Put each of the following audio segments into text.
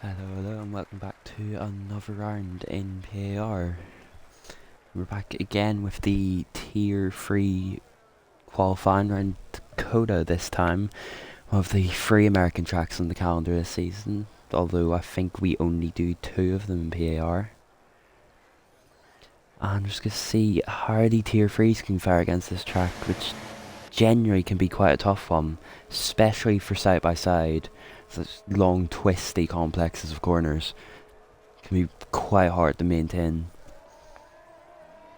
Hello, and welcome back to another round in PAR. We're back again with the Tier 3 qualifying round Dakota this time, of the 3 American tracks on the calendar this season, although I think we only do 2 of them in PAR. And I'm just going to see how the Tier 3s can fare against this track, which generally can be quite a tough one, especially for side-by-side. Such long, twisty complexes of corners can be quite hard to maintain.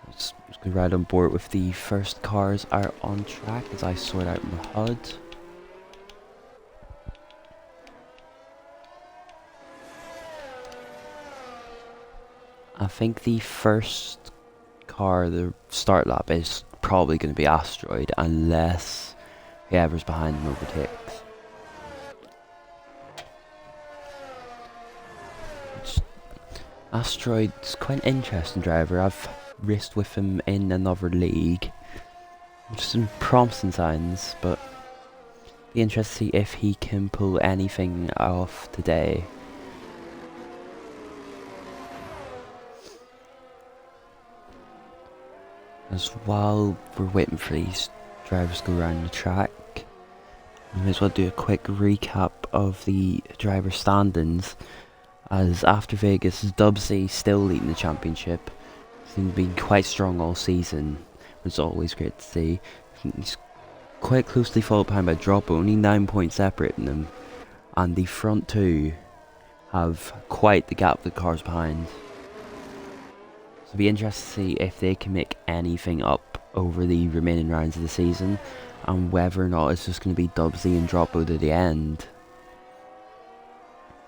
Let's go right on board with the first cars are on track as I sort out my HUD. I think the first car, the start lap, is probably going to be Asteroid unless whoever's behind him overtakes. Asteroid's quite an interesting driver. I've raced with him in another league. Just some promising signs, but be interested to see if he can pull anything off today. As while we're waiting for these drivers to go around the track, we may as well do a quick recap of the driver standings. As after Vegas, Dubsy still leading the championship. He's been quite strong all season, which is always great to see. He's quite closely followed behind by Drop, only 9 points separating them. And the front two have quite the gap with the cars behind. So it'll be interesting to see if they can make anything up over the remaining rounds of the season, and whether or not it's just going to be Dubsy and Dropo to the end.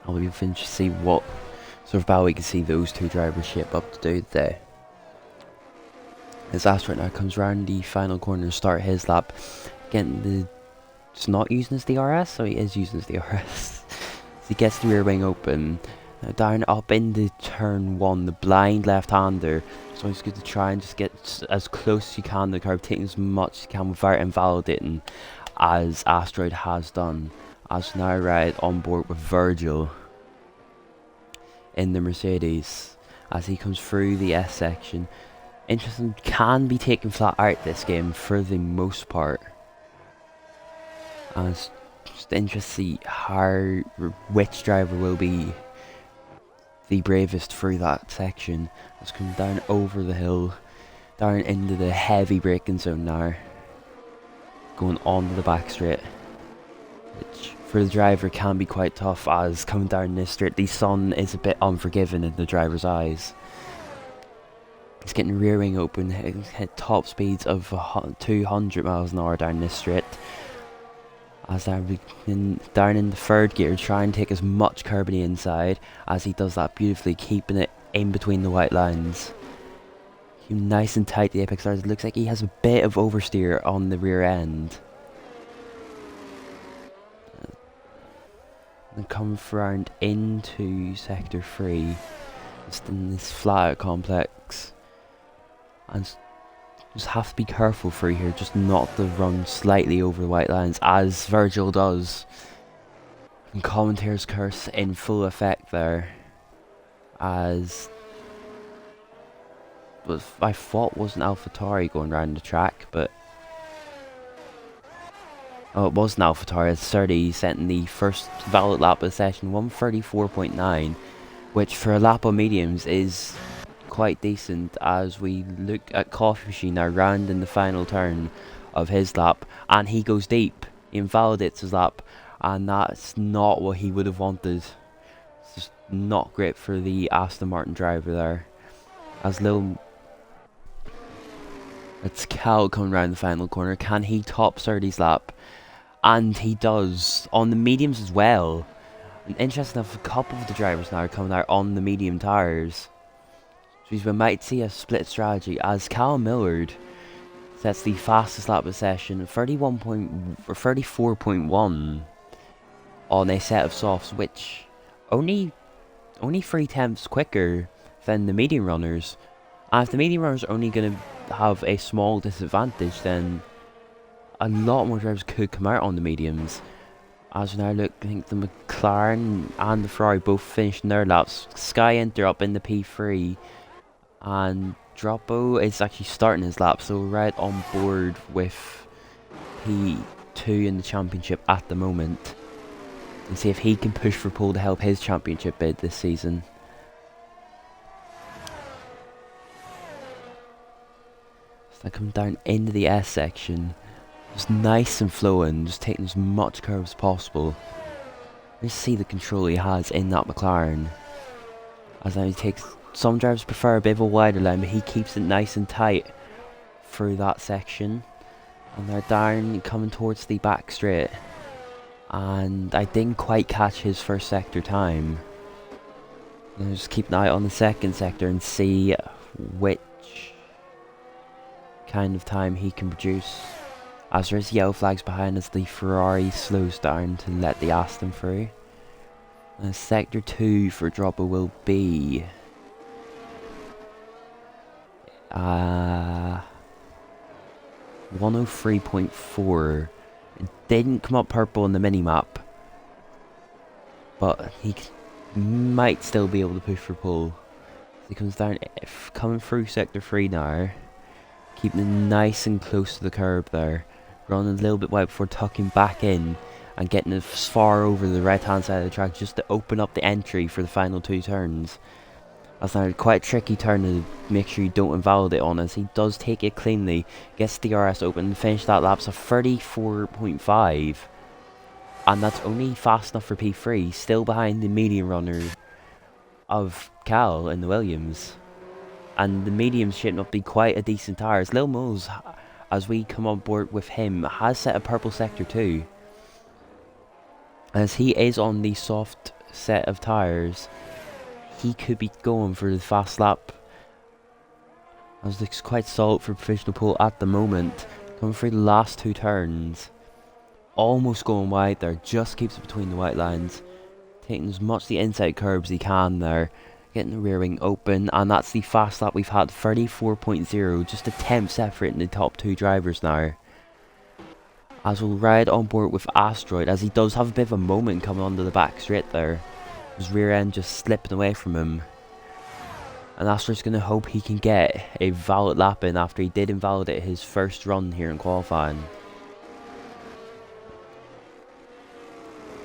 I'll be interested to see what sort of battle we can see those two drivers shape up to do today. As Asteroid now comes round the final corner to start his lap. Again, it's not using his DRS, so he is using his DRS. So he gets the rear wing open. Down up into turn 1, the blind left-hander. So he's going to try and just get as close as you can to the curb, taking as much as you can without invalidating, as Asteroid has done. As now right on board with Virgil in the Mercedes as he comes through the S section. Interesting, can be taken flat out this game for the most part. And it's just interesting to see which driver will be the bravest through that section. It's coming down over the hill, down into the heavy braking zone now, going onto the back straight, which for the driver can be quite tough, as coming down this straight the sun is a bit unforgiving in the driver's eyes. He's getting rear wing open, hit top speeds of 200 miles an hour down this straight. As down in the third gear, try and take as much curb on the inside, as he does that beautifully, keeping it in between the white lines. Nice and tight the apex lines. It looks like he has a bit of oversteer on the rear end. And come round into sector 3, just in this flat out complex, and just have to be careful through here, just not to run slightly over the white lines, as Virgil does. And commentator's curse in full effect there, as I thought was an AlphaTauri going around the track, but oh, it was an AlphaTauri. It's 30 sent in the first valid lap of the session, 134.9, which for a lap on mediums is quite decent. As we look at Coffee Machine now round in the final turn of his lap, and he goes deep, he invalidates his lap, and that's not what he would have wanted. It's just not great for the Aston Martin driver there. As it's Cal coming round the final corner. Can he top Surdy's lap? And he does, on the mediums as well. And interesting enough, a couple of the drivers now are coming out on the medium tyres. So we might see a split strategy, as Cal Millard sets the fastest lap of the session, 34.1 on a set of softs, which only 3/10 quicker than the medium runners. And if the medium runners are only going to have a small disadvantage, then a lot more drivers could come out on the mediums. As we now look, I think the McLaren and the Ferrari both finishing their laps. Sky Inter up in the P3, and Droppo is actually starting his lap, so right on board with P2 in the championship at the moment. And see if he can push for pole to help his championship bid this season. So I come down into the S section. Just nice and flowing, just taking as much curve as possible. Let's see the control he has in that McLaren. As now he takes, some drivers prefer a bit of a wider line, but he keeps it nice and tight through that section. And they're down, coming towards the back straight. And I didn't quite catch his first sector time. I'll just keep an eye on the second sector and see which kind of time he can produce. As there is yellow flags behind as the Ferrari slows down to let the Aston through. And sector 2 for Droppo will be 103.4. It didn't come up purple on the mini-map, but he might still be able to push for pole. He comes down, coming through sector 3 now, keeping it nice and close to the curb there. Running a little bit wide before tucking back in and getting as far over the right hand side of the track just to open up the entry for the final 2 turns. That's now quite a tricky turn to make sure you don't invalidate on, as he does take it cleanly, gets the DRS open and finish that laps of 34.5. And that's only fast enough for P3, still behind the medium runner of Cal in the Williams. And the medium's shaping up to be quite a decent tyre, as Lil Moles, as we come on board with him, has set a purple sector 2. As he is on the soft set of tyres, he could be going for the fast lap. As looks quite solid for provisional pole at the moment. Coming through the last 2 turns. Almost going wide there, just keeps it between the white lines. Taking as much the inside curbs as he can there. Getting the rear wing open, and that's the fast lap we've had, 34.0, just a 10th separating the top 2 drivers now. As we'll ride on board with Asteroid, as he does have a bit of a moment coming onto the back straight there. His rear end just slipping away from him. And Asteroid's going to hope he can get a valid lap in after he did invalidate his first run here in qualifying.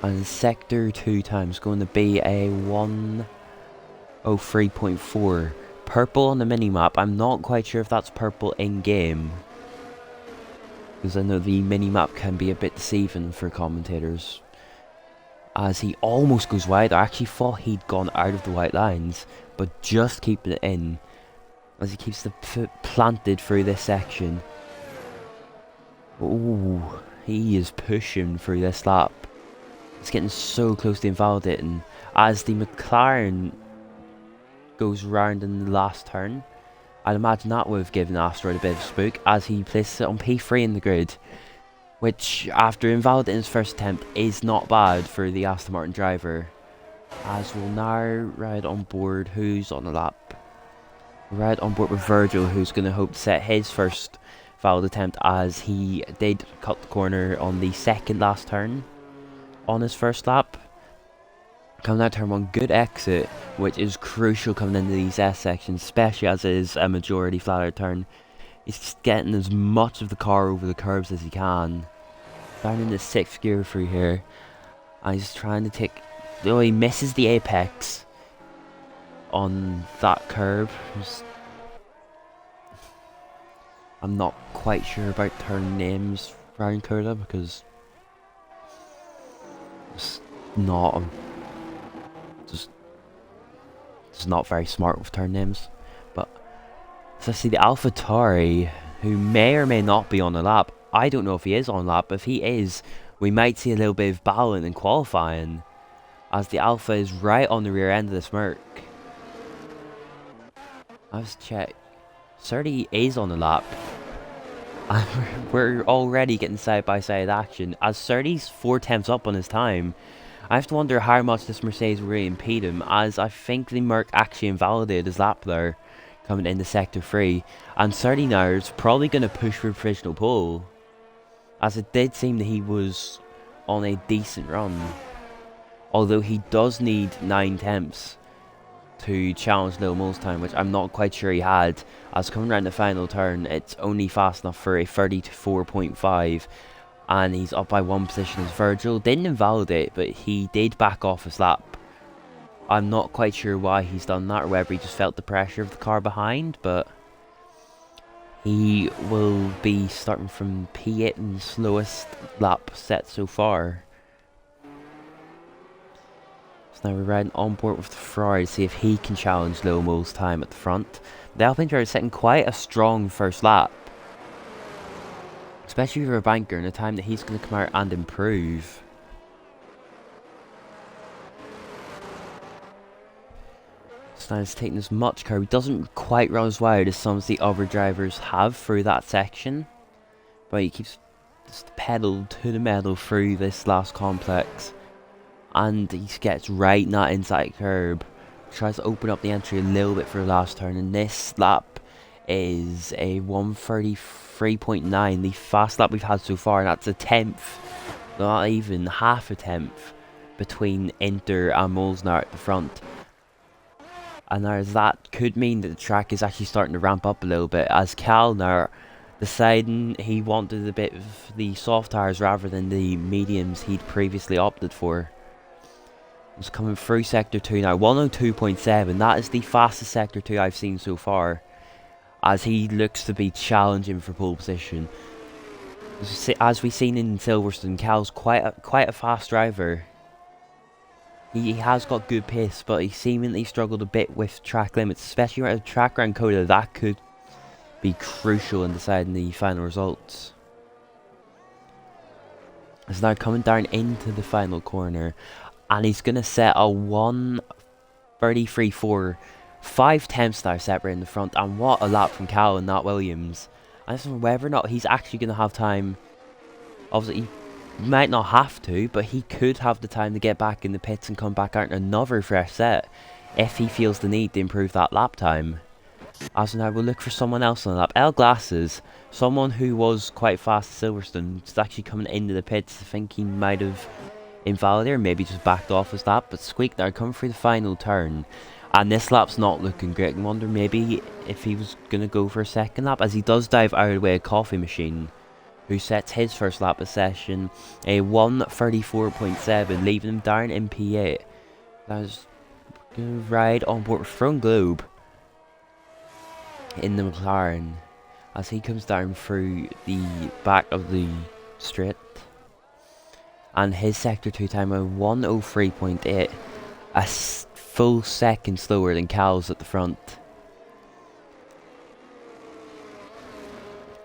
And sector 2 time is going to be a 1:03.4. Purple on the minimap. I'm not quite sure if that's purple in game, because I know the minimap can be a bit deceiving for commentators. As he almost goes wide. I actually thought he'd gone out of the white lines, but just keeping it in. As he keeps the foot planted through this section. Ooh, he is pushing through this lap. It's getting so close to invalidating. As the McLaren goes round in the last turn, I'd imagine that would have given Asteroid a bit of a spook, as he places it on P3 in the grid, which after invalidating his first attempt is not bad for the Aston Martin driver. As we'll now ride on board, who's on the lap? We'll ride on board with Virgil, who's going to hope to set his first valid attempt, as he did cut the corner on the second last turn on his first lap. Coming out turn 1, good exit, which is crucial coming into these S sections, especially as it is a majority flat out turn. He's just getting as much of the car over the curbs as he can. Down in the 6th gear through here. And he's trying to take... Oh, he misses the apex on that curb. I'm not quite sure about turn names around Coda, because it's not... It's not very smart with turn names. But so I see the AlphaTauri, who may or may not be on the lap. I don't know if he is on the lap, but if he is, we might see a little bit of battling in qualifying, as the Alpha is right on the rear end of the Merc. Let's check. 30 is on the lap. And we're already getting side by side action, as 30's 4/10 up on his time. I have to wonder how much this Mercedes will really impede him, as I think the Merc actually invalidated his lap there, coming into sector 3. And 30 now is probably going to push for a provisional pole, as it did seem that he was on a decent run. Although he does need 9 temps to challenge Lil Mole's time, which I'm not quite sure he had. As coming around the final turn, it's only fast enough for a 34.5, and he's up by 1 position as Virgil. Didn't invalidate, but he did back off his lap. I'm not quite sure why he's done that, or whether he just felt the pressure of the car behind, but he will be starting from P8 in the slowest lap set so far. So now we're riding on board with the Ferrari to see if he can challenge Lil Mole's time at the front. The Alpine driver is setting quite a strong first lap, especially for a banker, in a time that he's going to come out and improve. So now he's taking as much curb. He doesn't quite run as wide as some of the other drivers have through that section, but he keeps just pedal to the metal through this last complex. And he gets right in that inside curb. Tries to open up the entry a little bit for the last turn. And this lap is a 133.9. The fast lap we've had so far. And that's a tenth. Not even half a tenth. Between Inter and Molesnar at the front. And now that could mean that the track is actually starting to ramp up a little bit. As Cal now deciding he wanted a bit of the soft tires rather than the mediums he'd previously opted for. It's coming through Sector 2 now, 102.7, that is the fastest Sector 2 I've seen so far, as he looks to be challenging for pole position. As we've seen in Silverstone, Cal's quite a fast driver. He has got good pace, but he seemingly struggled a bit with track limits, especially around the track around Coda. That could be crucial in deciding the final results. He's now coming down into the final corner. And he's going to set a 1:33.4. 5 temps now separating the front. And what a lap from Cal and Nat Williams. I don't know whether or not he's actually going to have time. Obviously, he might not have to, but he could have the time to get back in the pits and come back out in another fresh set if he feels the need to improve that lap time. As now we'll look for someone else on the lap. L Glasses, someone who was quite fast at Silverstone, is actually coming into the pits. I think he might have invalidated or maybe just backed off his lap, but Squeak now coming through the final turn, and this lap's not looking great. I wonder maybe if he was going to go for a second lap, as he does dive out of the way of Coffee Machine, who sets his first lap of session a 1:34.7, leaving him down in P8. Now he's going to ride on board with Front Globe in the McLaren as he comes down through the back of the straight. And his Sector 2 time of 1:03.8, a full second slower than Cal's at the front.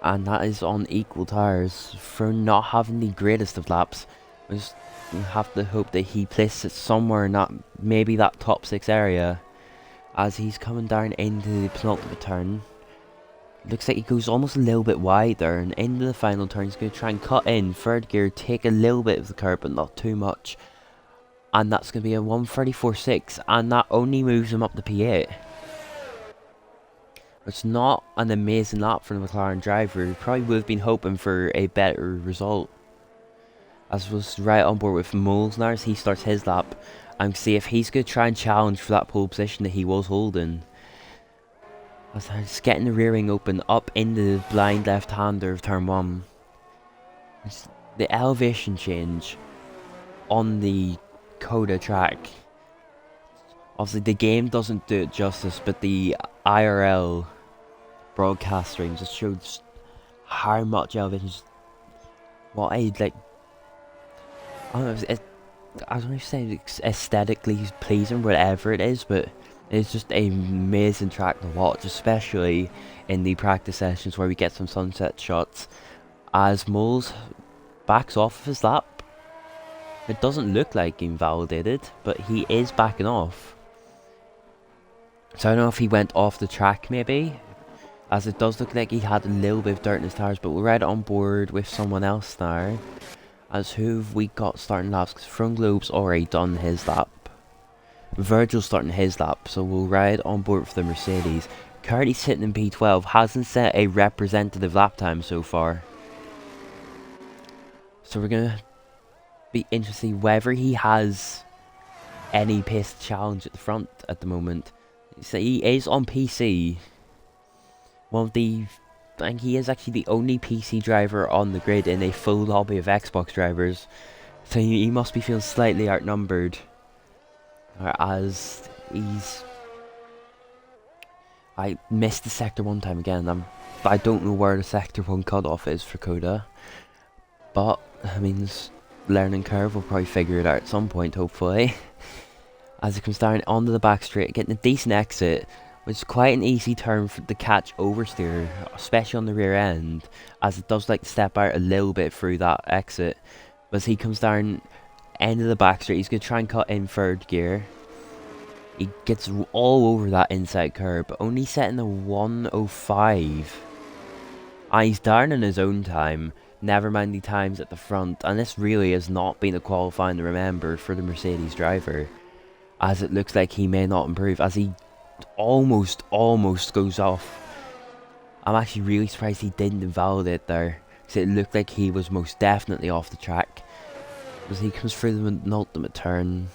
And that is on equal tires for not having the greatest of laps. We just have to hope that he places it somewhere in that, maybe that top 6 area, as he's coming down into the penultimate turn. Looks like he goes almost a little bit wider, and into the final turn he's going to try and cut in third gear, take a little bit of the curb but not too much, and that's going to be a 1:34.6, and that only moves him up to P8. It's not an amazing lap for the McLaren driver. He probably would have been hoping for a better result. As was right on board with Molesnar as he starts his lap, and see if he's going to try and challenge for that pole position that he was holding. As he's getting the rear wing open up into the blind left-hander of turn 1. The elevation change on the Coda track. Obviously the game doesn't do it justice, but the IRL broadcast streams just shows how much elevation is, what I like. I don't know if it's aesthetically pleasing, whatever it is, but it's just an amazing track to watch, especially in the practice sessions where we get some sunset shots. As Moles backs off of his lap, it doesn't look like invalidated, but he is backing off. So I don't know if he went off the track maybe, as it does look like he had a little bit of dirt in his tires, but we'll ride on board with someone else now. As who have we got starting laps? Because Front Globe's already done his lap. Virgil's starting his lap, so we'll ride on board for the Mercedes. Currently sitting in P12, hasn't set a representative lap time so far. So we're gonna be interesting whether he has any pace challenge at the front at the moment. So he is on PC. I think he is actually the only PC driver on the grid in a full lobby of Xbox drivers. So he must be feeling slightly outnumbered. As I missed the sector 1 time again. I don't know where the sector 1 cutoff is for Coda. But, I mean, learning curve will probably figure it out at some point, hopefully. As it comes down onto the back straight, getting a decent exit, which is quite an easy turn for the catch oversteer, especially on the rear end, as it does like to step out a little bit through that exit. But as he comes down end of the back straight, he's going to try and cut in 3rd gear. He gets all over that inside curb, but only setting a 105. And he's down in his own time, never mind the times at the front, and this really has not been a qualifying to remember for the Mercedes driver, as it looks like he may not improve, as he almost goes off. I'm actually really surprised he didn't invalidate there, because it looked like he was most definitely off the track. As he comes through the penultimate turn,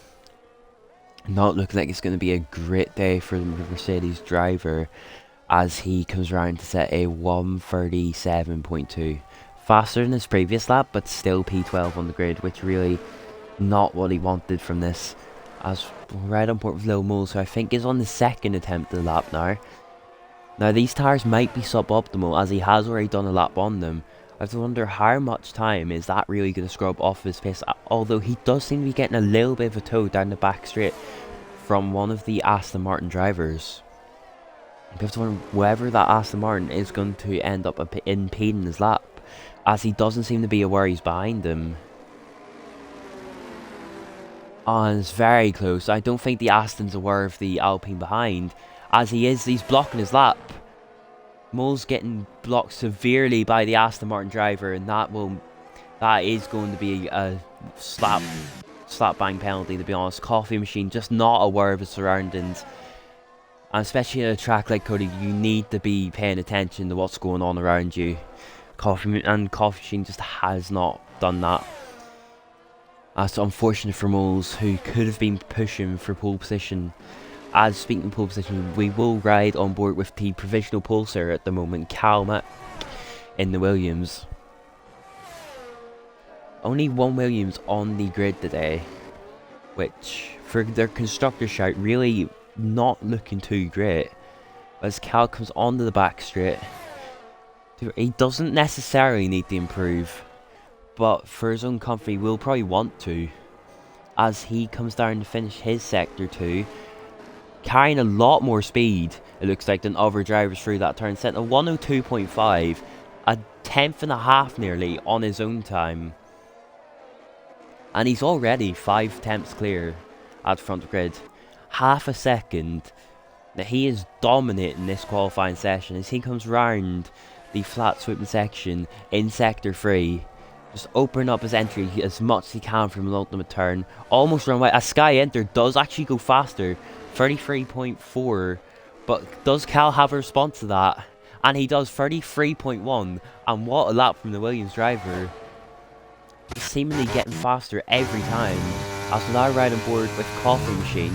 not looking like it's going to be a great day for the Mercedes driver, as he comes around to set a 137.2. Faster than his previous lap, but still P12 on the grid, which really not what he wanted from this. As right on board with Lil Moles, who I think is on the 2nd attempt of the lap now. Now these tyres might be suboptimal, as he has already done a lap on them. I have to wonder how much time is that really going to scrub off his pace, although he does seem to be getting a little bit of a tow down the back straight from one of the Aston Martin drivers. You have to wonder whether that Aston Martin is going to end up impeding his lap, as he doesn't seem to be aware he's behind him. And it's very close. I don't think the Aston's aware of the Alpine behind, as he's blocking his lap. Mole's getting blocked severely by the Aston Martin driver, and that is going to be a slap bang penalty, to be honest. Coffee Machine just not aware of his surroundings, and especially at a track like Cody, you need to be paying attention to what's going on around you. Coffee Machine just has not done that. That's unfortunate for Moles, who could have been pushing for pole position. As speaking of pole position, we will ride on board with the provisional pulsar at the moment, Cal in the Williams. Only one Williams on the grid today, which for their constructor shout really not looking too great. As Cal comes onto the back straight, he doesn't necessarily need to improve, but for his own comfort he will probably want to, as he comes down to finish his sector 2, carrying a lot more speed, it looks like, than other drivers through that turn, setting a 102.5, a 10th nearly on his own time. And he's already 5 tenths clear at the front of the grid. Half a second. Now he is dominating this qualifying session as he comes round the flat swooping section in sector 3. Just open up his entry as much as he can from an ultimate turn. Almost run away. A Sky Enter does actually go faster. 33.4. But does Cal have a response to that? And he does 33.1. And what a lap from the Williams driver. Seemingly getting faster every time. As we now ride on board with Coffee Machine.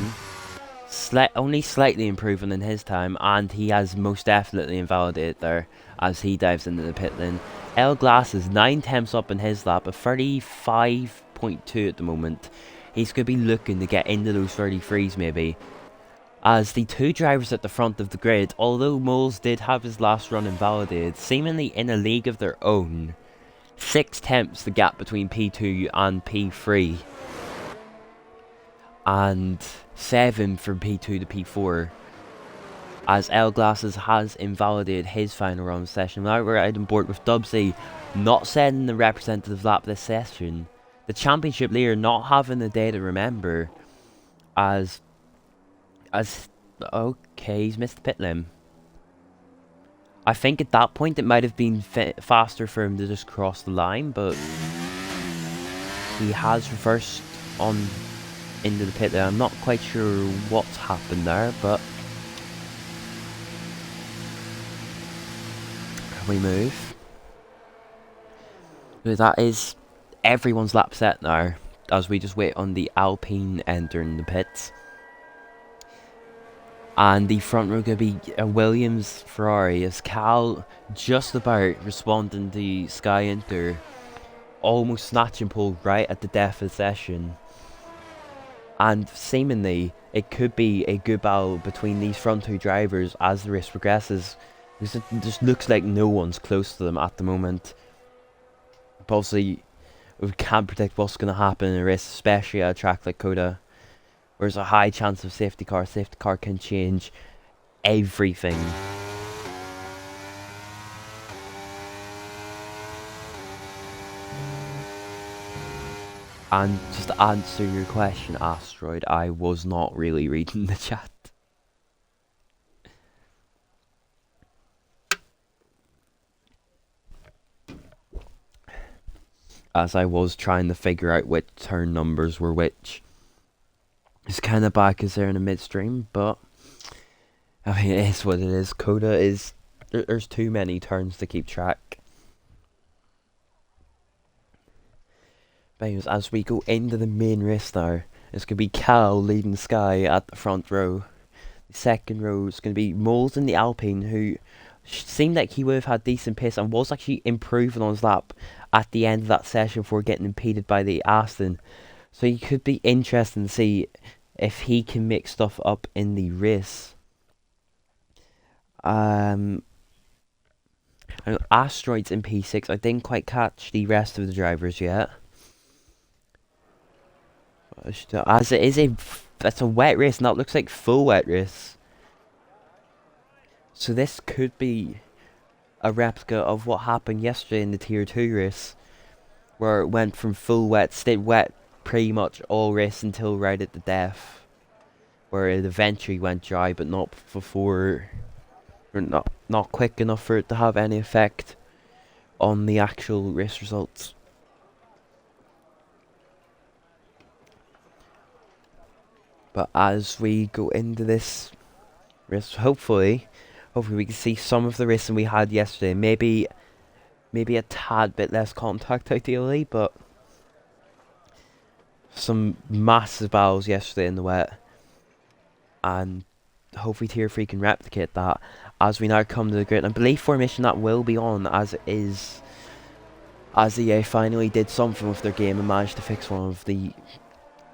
Only slightly improving in his time, and he has most definitely invalidated there as he dives into the pit lane. L Glass is 9 tenths up in his lap, a 35.2 at the moment. He's going to be looking to get into those 33s maybe. As the two drivers at the front of the grid, although Moles did have his last run invalidated, seemingly in a league of their own. 6 tenths the gap between P2 and P3. And 7 from P2 to P4, as L Glasses has invalidated his final run session. Now we're out on board with Dubsy not setting the representative lap this session. The championship leader not having the day to remember, as okay, he's missed the pit lane. I think at that point it might have been faster for him to just cross the line, but he has reversed on into the pit there. I'm not quite sure what's happened there, but we move. That is everyone's lap set now. as we just wait on the Alpine entering the pits. And the front row going to be a Williams Ferrari, as Cal just about responding to Sky Inter, almost snatching pole right at the death of the session. And seemingly it could be a good battle between these front two drivers as the race progresses, because it just looks like no one's close to them at the moment. But obviously we can't predict what's going to happen in a race, especially at a track like Coda, where there's a high chance of safety car. Safety car can change everything. And just to answer your question, Asteroid, I was not really reading the chat. As I was trying to figure out which turn numbers were which. It's kind of bad because they're in a midstream, but I mean, it is what it is. Coda is... There's too many turns to keep track. But anyways, as we go into the main race now, it's going to be Cal leading Sky at the front row. The second row is going to be Moles in the Alpine, who seemed like he would have had decent pace and was actually improving on his lap at the end of that session before getting impeded by the Austin. So it could be interesting to see if he can make stuff up in the race. Asteroids in P6. I didn't quite catch the rest of the drivers yet. As it is it's a wet race, and that looks like full wet race. So this could be a replica of what happened yesterday in the Tier 2 race, where it went from full wet, stayed wet pretty much all race until right at the death, where it eventually went dry, but not before, or not quick enough for it to have any effect on the actual race results. But as we go into this race, hopefully we can see some of the racing we had yesterday. Maybe a tad bit less contact ideally, but some massive battles yesterday in the wet. And hopefully Tier 3 can replicate that as we now come to the grid. And I believe formation that will be on as it is, as EA finally did something with their game and managed to fix one of the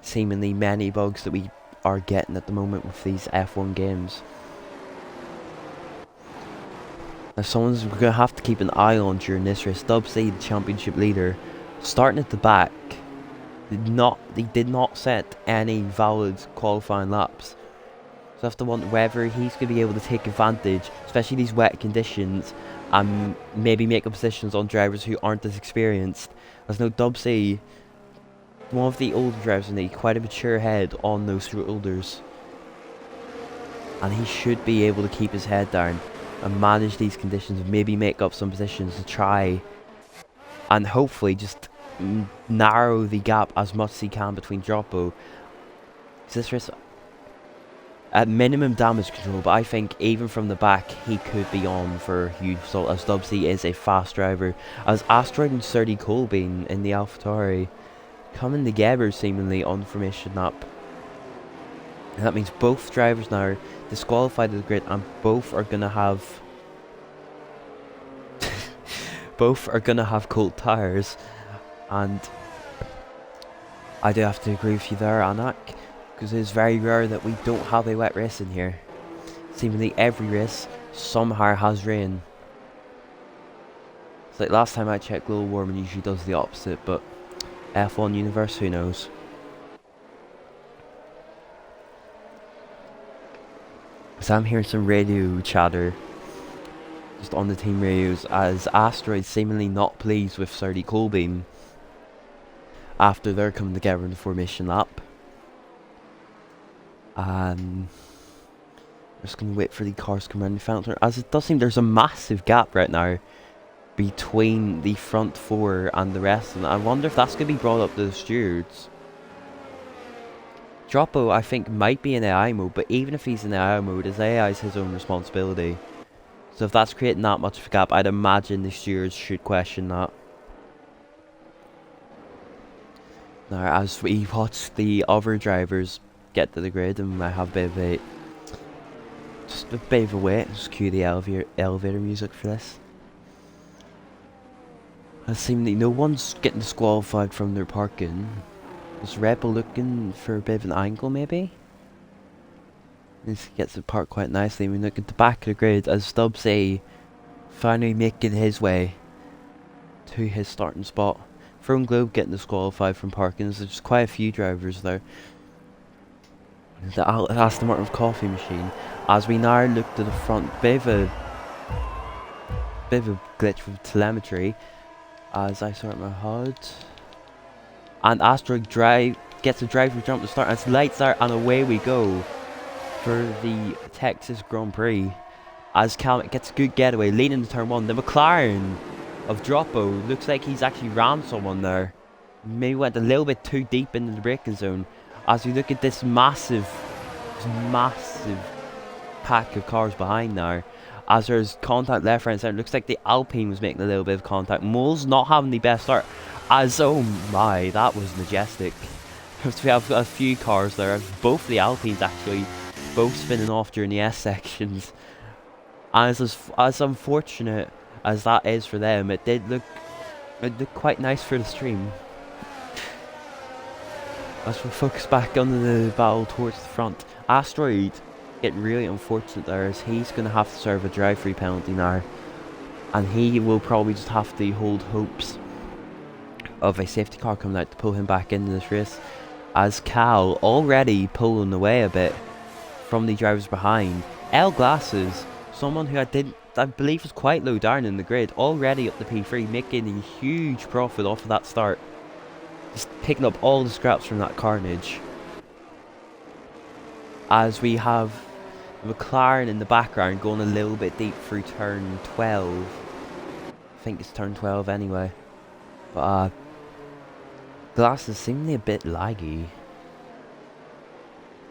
seemingly many bugs that we are getting at the moment with these F1 games. Now someone's going to have to keep an eye on during this race. Dubsy, the championship leader, starting at the back, he did not set any valid qualifying laps. So I have to wonder whether he's going to be able to take advantage, especially these wet conditions, and maybe make up positions on drivers who aren't as experienced. As no Dubsy, one of the older drivers in the quite a mature head on those shoulders, and he should be able to keep his head down and manage these conditions, maybe make up some positions to try and hopefully just narrow the gap as much as he can between Droppo. This race at minimum damage control, but I think even from the back he could be on for a huge result, as Dubsy is a fast driver, as Asteroid and Sturdy Colbean in the AlphaTauri coming together seemingly on formation lap. And that means both drivers now are disqualified of the grid, and both are gonna have cold tires. And I do have to agree with you there, Anak, because it is very rare that we don't have a wet race in here. Seemingly every race somehow has rain. It's like last time I checked, global warming usually does the opposite, but F1 universe, who knows? So I'm hearing some radio chatter just on the team radios, as Asteroid seemingly not pleased with Sturdy Colbean after they're coming together in the formation lap. I'm just going to wait for the cars to come around the fountain, as it does seem there's a massive gap right now between the front four and the rest of them. I wonder if that's going to be brought up to the stewards. Droppo, I think, might be in AI mode, but even if he's in AI mode, his AI is his own responsibility. So if that's creating that much of a gap, I'd imagine the stewards should question that. Now, as we watch the other drivers get to the grid, and I have a bit of a just a bit of a wait. Just cue the elevator music for this. It seems that no one's getting disqualified from their parking. Is Red Bull looking for a bit of an angle, maybe? This gets it parked quite nicely. We look at the back of the grid as Stubbsy finally making his way to his starting spot. Throne Globe getting disqualified from parking. So there's quite a few drivers there. The Aston Martin coffee machine. As we now look to the front, bit of a glitch with telemetry. As I sort my HUD, and Asteroid gets a driver jump to start. As lights out, and away we go for the Texas Grand Prix. As Cal gets a good getaway, leading to turn 1. The McLaren of Droppo looks like he's actually rammed someone there. Maybe went a little bit too deep into the braking zone. As we look at this massive pack of cars behind now. As there's contact left, right, and centre. Looks like the Alpine was making a little bit of contact. Mole's not having the best start. As, oh my, that was majestic. We have a few cars there. Both the Alpines actually, both spinning off during the S sections. And as unfortunate as that is for them, it looked quite nice for the stream. As we focus back on the battle towards the front, Asteroid getting really unfortunate there, as he's going to have to serve a drive-free penalty now, and he will probably just have to hold hopes of a safety car coming out to pull him back into this race, as Cal already pulling away a bit from the drivers behind. L Glasses, someone who I believe was quite low down in the grid, already up the P3, making a huge profit off of that start, just picking up all the scraps from that carnage. As we have McLaren in the background going a little bit deep through turn 12. I think it's turn 12 anyway. But Glasses seemingly a bit laggy,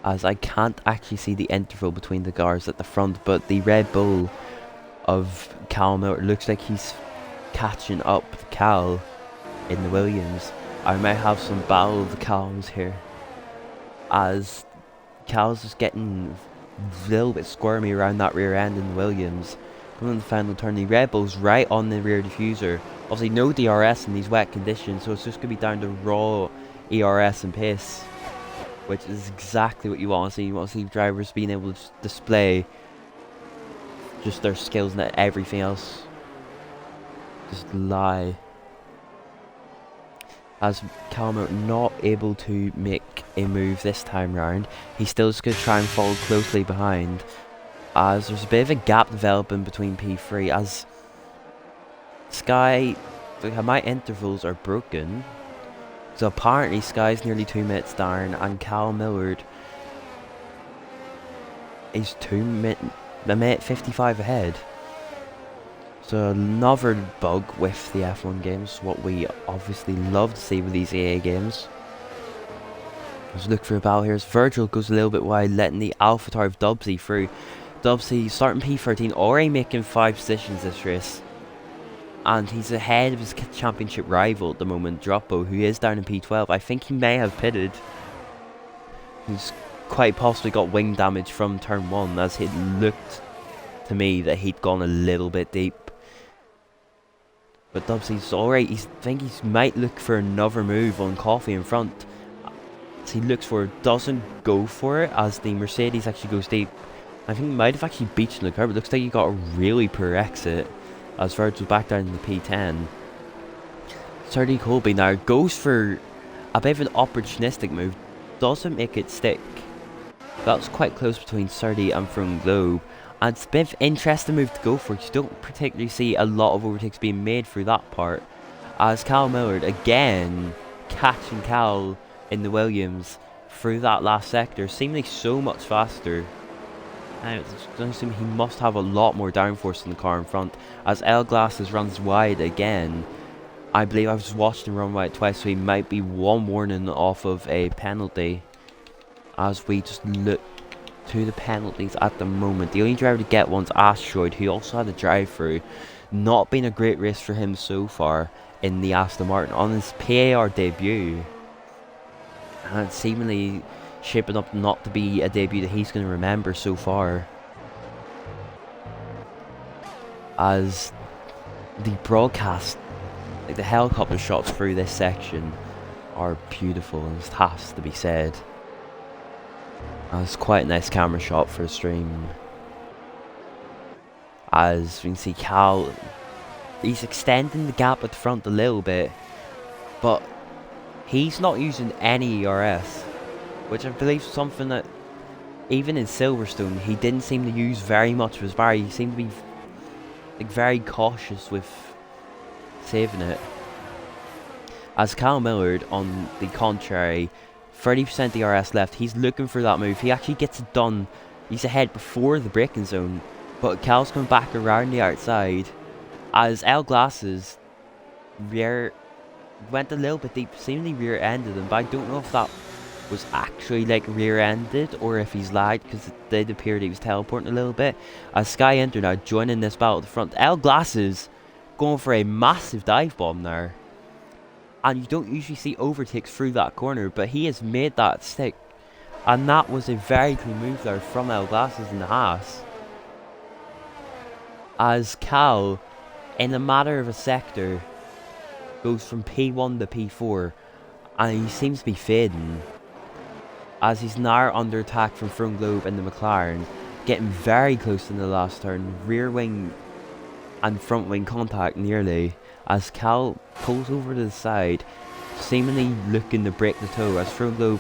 as I can't actually see the interval between the cars at the front, but the Red Bull of Cal Miller looks like he's catching up Cal in the Williams. I might have some battle of the Cals here, as Cal's just getting a little bit squirmy around that rear end in the Williams. Coming in the final turn, the Red Bull's right on the rear diffuser. Obviously no DRS in these wet conditions, so it's just going to be down to raw ERS and pace, which is exactly what you want to see. You want to see drivers being able to display just their skills and everything else just lie. As Calmer not able to make a move this time round, he's still just going to try and follow closely behind, as there's a bit of a gap developing between P3, as Sky, my intervals are broken, so apparently Sky's nearly 2 minutes down, and Cal Millard is 1 minute 55 ahead. So another bug with the F1 games, what we obviously love to see with these EA games. Let's look for a battle here as Virgil goes a little bit wide, letting the AlphaTauri of Dubsy through. Dubsy starting P13, already making 5 positions this race. And he's ahead of his championship rival at the moment, Droppo, who is down in P12. I think he may have pitted. He's quite possibly got wing damage from turn 1, as it looked to me that he'd gone a little bit deep. But Dubsy's alright. I think he might look for another move on Coffee in front. As he looks for it, doesn't go for it, as the Mercedes actually goes deep. I think he might have actually beached in the curb. It looks like he got a really poor exit, as Virgil's back down in the P10. Serdi Colby now goes for a bit of an opportunistic move. Doesn't make it stick. That was quite close between Serdi and Throne Globe. And it's a bit of an interesting move to go for, because you don't particularly see a lot of overtakes being made through that part. As Cal Millard again catching Cal in the Williams through that last sector, seemingly so much faster. Now it's going to assume he must have a lot more downforce in the car in front, as L Glasses runs wide again. I believe I've just watched him run wide twice, so he might be one warning off of a penalty. As we just look to the penalties at the moment, the only driver to get one's Asteroid, who also had a drive-through. Not been a great race for him so far in the Aston Martin on his PAR debut. and seemingly shaping up not to be a debut that he's going to remember so far. As the broadcast, like the helicopter shots through this section, are beautiful, and it has to be said. It's quite a nice camera shot for a stream. As we can see Cal, he's extending the gap at the front a little bit, but he's not using any ERS, which I believe is something that even in Silverstone he didn't seem to use very much of his bar. He seemed to be like very cautious with saving it. As Cal Millard, on the contrary, 30% DRS left. He's looking for that move. He actually gets it done. He's ahead before the braking zone, but Cal's coming back around the outside. As L Glasses went a little bit deep, seemingly rear-ended him, but I don't know if that was actually like rear-ended or if he's lagged, because it did appear that he was teleporting a little bit. As Sky Enter now joining this battle at the front. L Glasses going for a massive dive bomb there. And you don't usually see overtakes through that corner, but he has made that stick. And that was a very clean move there from L Glasses in the Haas. As Cal, in a matter of a sector, goes from P1 to P4, and he seems to be fading. As he's now under attack from Front Globe and the McLaren, getting very close in the last turn, rear wing and front wing contact nearly. As Cal pulls over to the side, seemingly looking to break the toe. As Front Globe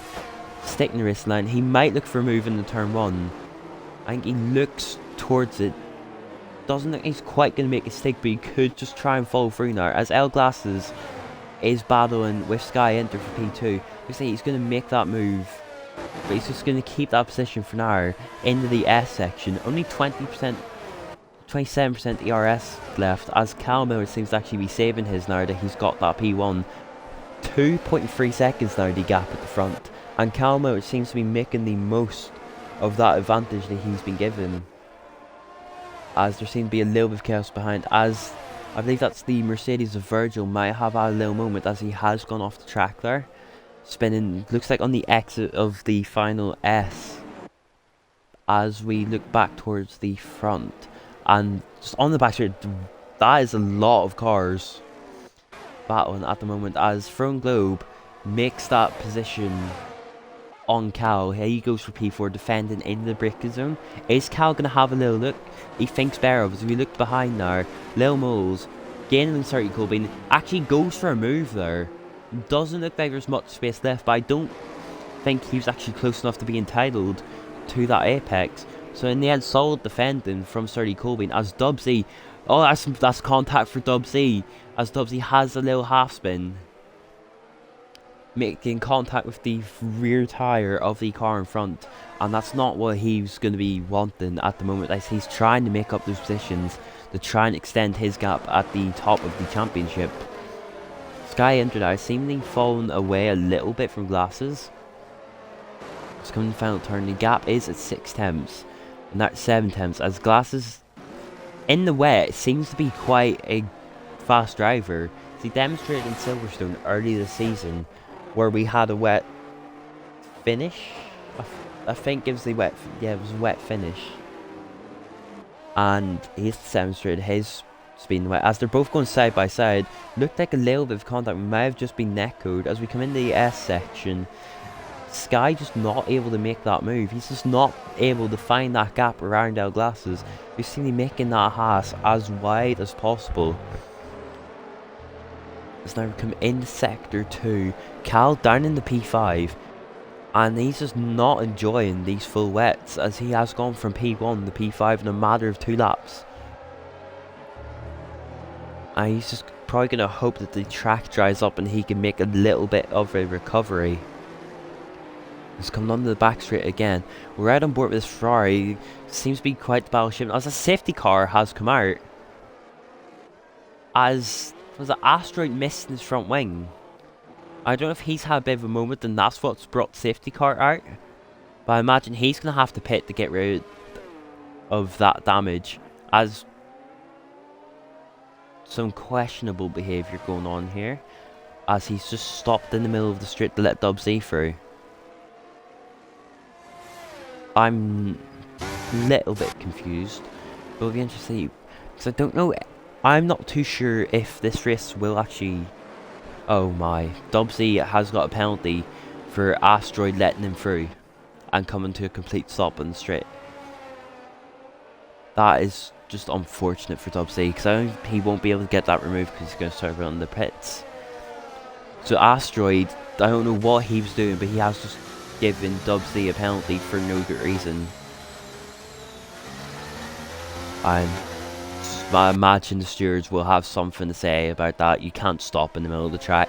sticking the wrist line, he might look for a move in the turn 1. I think he looks towards it. Doesn't think he's quite going to make a stick, but he could just try and follow through now. As L Glasses is battling with Sky Enter for P2. We say he's going to make that move, but he's just going to keep that position for now into the S section. Only 20%, 27% ERS left, as Cal Miller seems to actually be saving his now that he's got that P1. 2.3 seconds now the gap at the front, and Cal Miller seems to be making the most of that advantage that he's been given. As there seems to be a little bit of chaos behind, as I believe that's the Mercedes of Virgil might have had a little moment as he has gone off the track there. Spinning, looks like on the exit of the final S. As we look back towards the front, and just on the back straight, that is a lot of cars battling at the moment, as Front Globe makes that position on Cal. Here he goes for P4, defending into the braking zone. Is Cal going to have a little look? He thinks better of it. As we look behind now, Lil Moles gaining in 30 Colbein, actually goes for a move there. Doesn't look like there's much space left, but I don't think he was actually close enough to be entitled to that apex. So in the end, solid defending from 30 Colbein as Dubsy. Oh, that's contact for Dubsy, as Dubsy has a little half spin, making contact with the rear tyre of the car in front, and that's not what he's going to be wanting at the moment, as he's trying to make up those positions to try and extend his gap at the top of the championship. Sky Enter now seemingly fallen away a little bit from Glasses. It's coming to the final turn. The gap is at 6 tenths, and that's 7 tenths, as Glasses in the wet seems to be quite a fast driver. As he demonstrated in Silverstone early this season, where we had a wet finish. I think it was the wet, yeah, it was a wet finish. And he's demonstrated his speed in the wet, as they're both going side by side. Looked like a little bit of contact, might have just been net code. As we come into the S section, Sky just not able to make that move. He's just not able to find that gap around L Glasses. We seem to be making that Haas as wide as possible. As now we come into sector 2, Cal down in the P5, and he's just not enjoying these full wets, as he has gone from P1 to P5 in a matter of 2 laps. And he's just probably going to hope that the track dries up and he can make a little bit of a recovery. He's coming onto the back straight again. We're right on board with this Ferrari. Seems to be quite the battleship, as a safety car has come out, as was an asteroid missed in his front wing. I don't know if he's had a bit of a moment and that's what's brought the safety car out, but I imagine he's going to have to pit to get rid of that damage, as some questionable behaviour going on here, as he's just stopped in the middle of the street to let Dubsy through. I'm a little bit confused. But it'll be interesting because I don't know. I'm not too sure if this race will actually. Oh my! Dubsy has got a penalty for Asteroid letting him through and coming to a complete stop on the straight. That is just unfortunate for Dubsy because I think he won't be able to get that removed because he's going to start running the pits. So Asteroid, I don't know what he was doing, but he has just given Dubsy a penalty for no good reason. I imagine the stewards will have something to say about that. You can't stop in the middle of the track.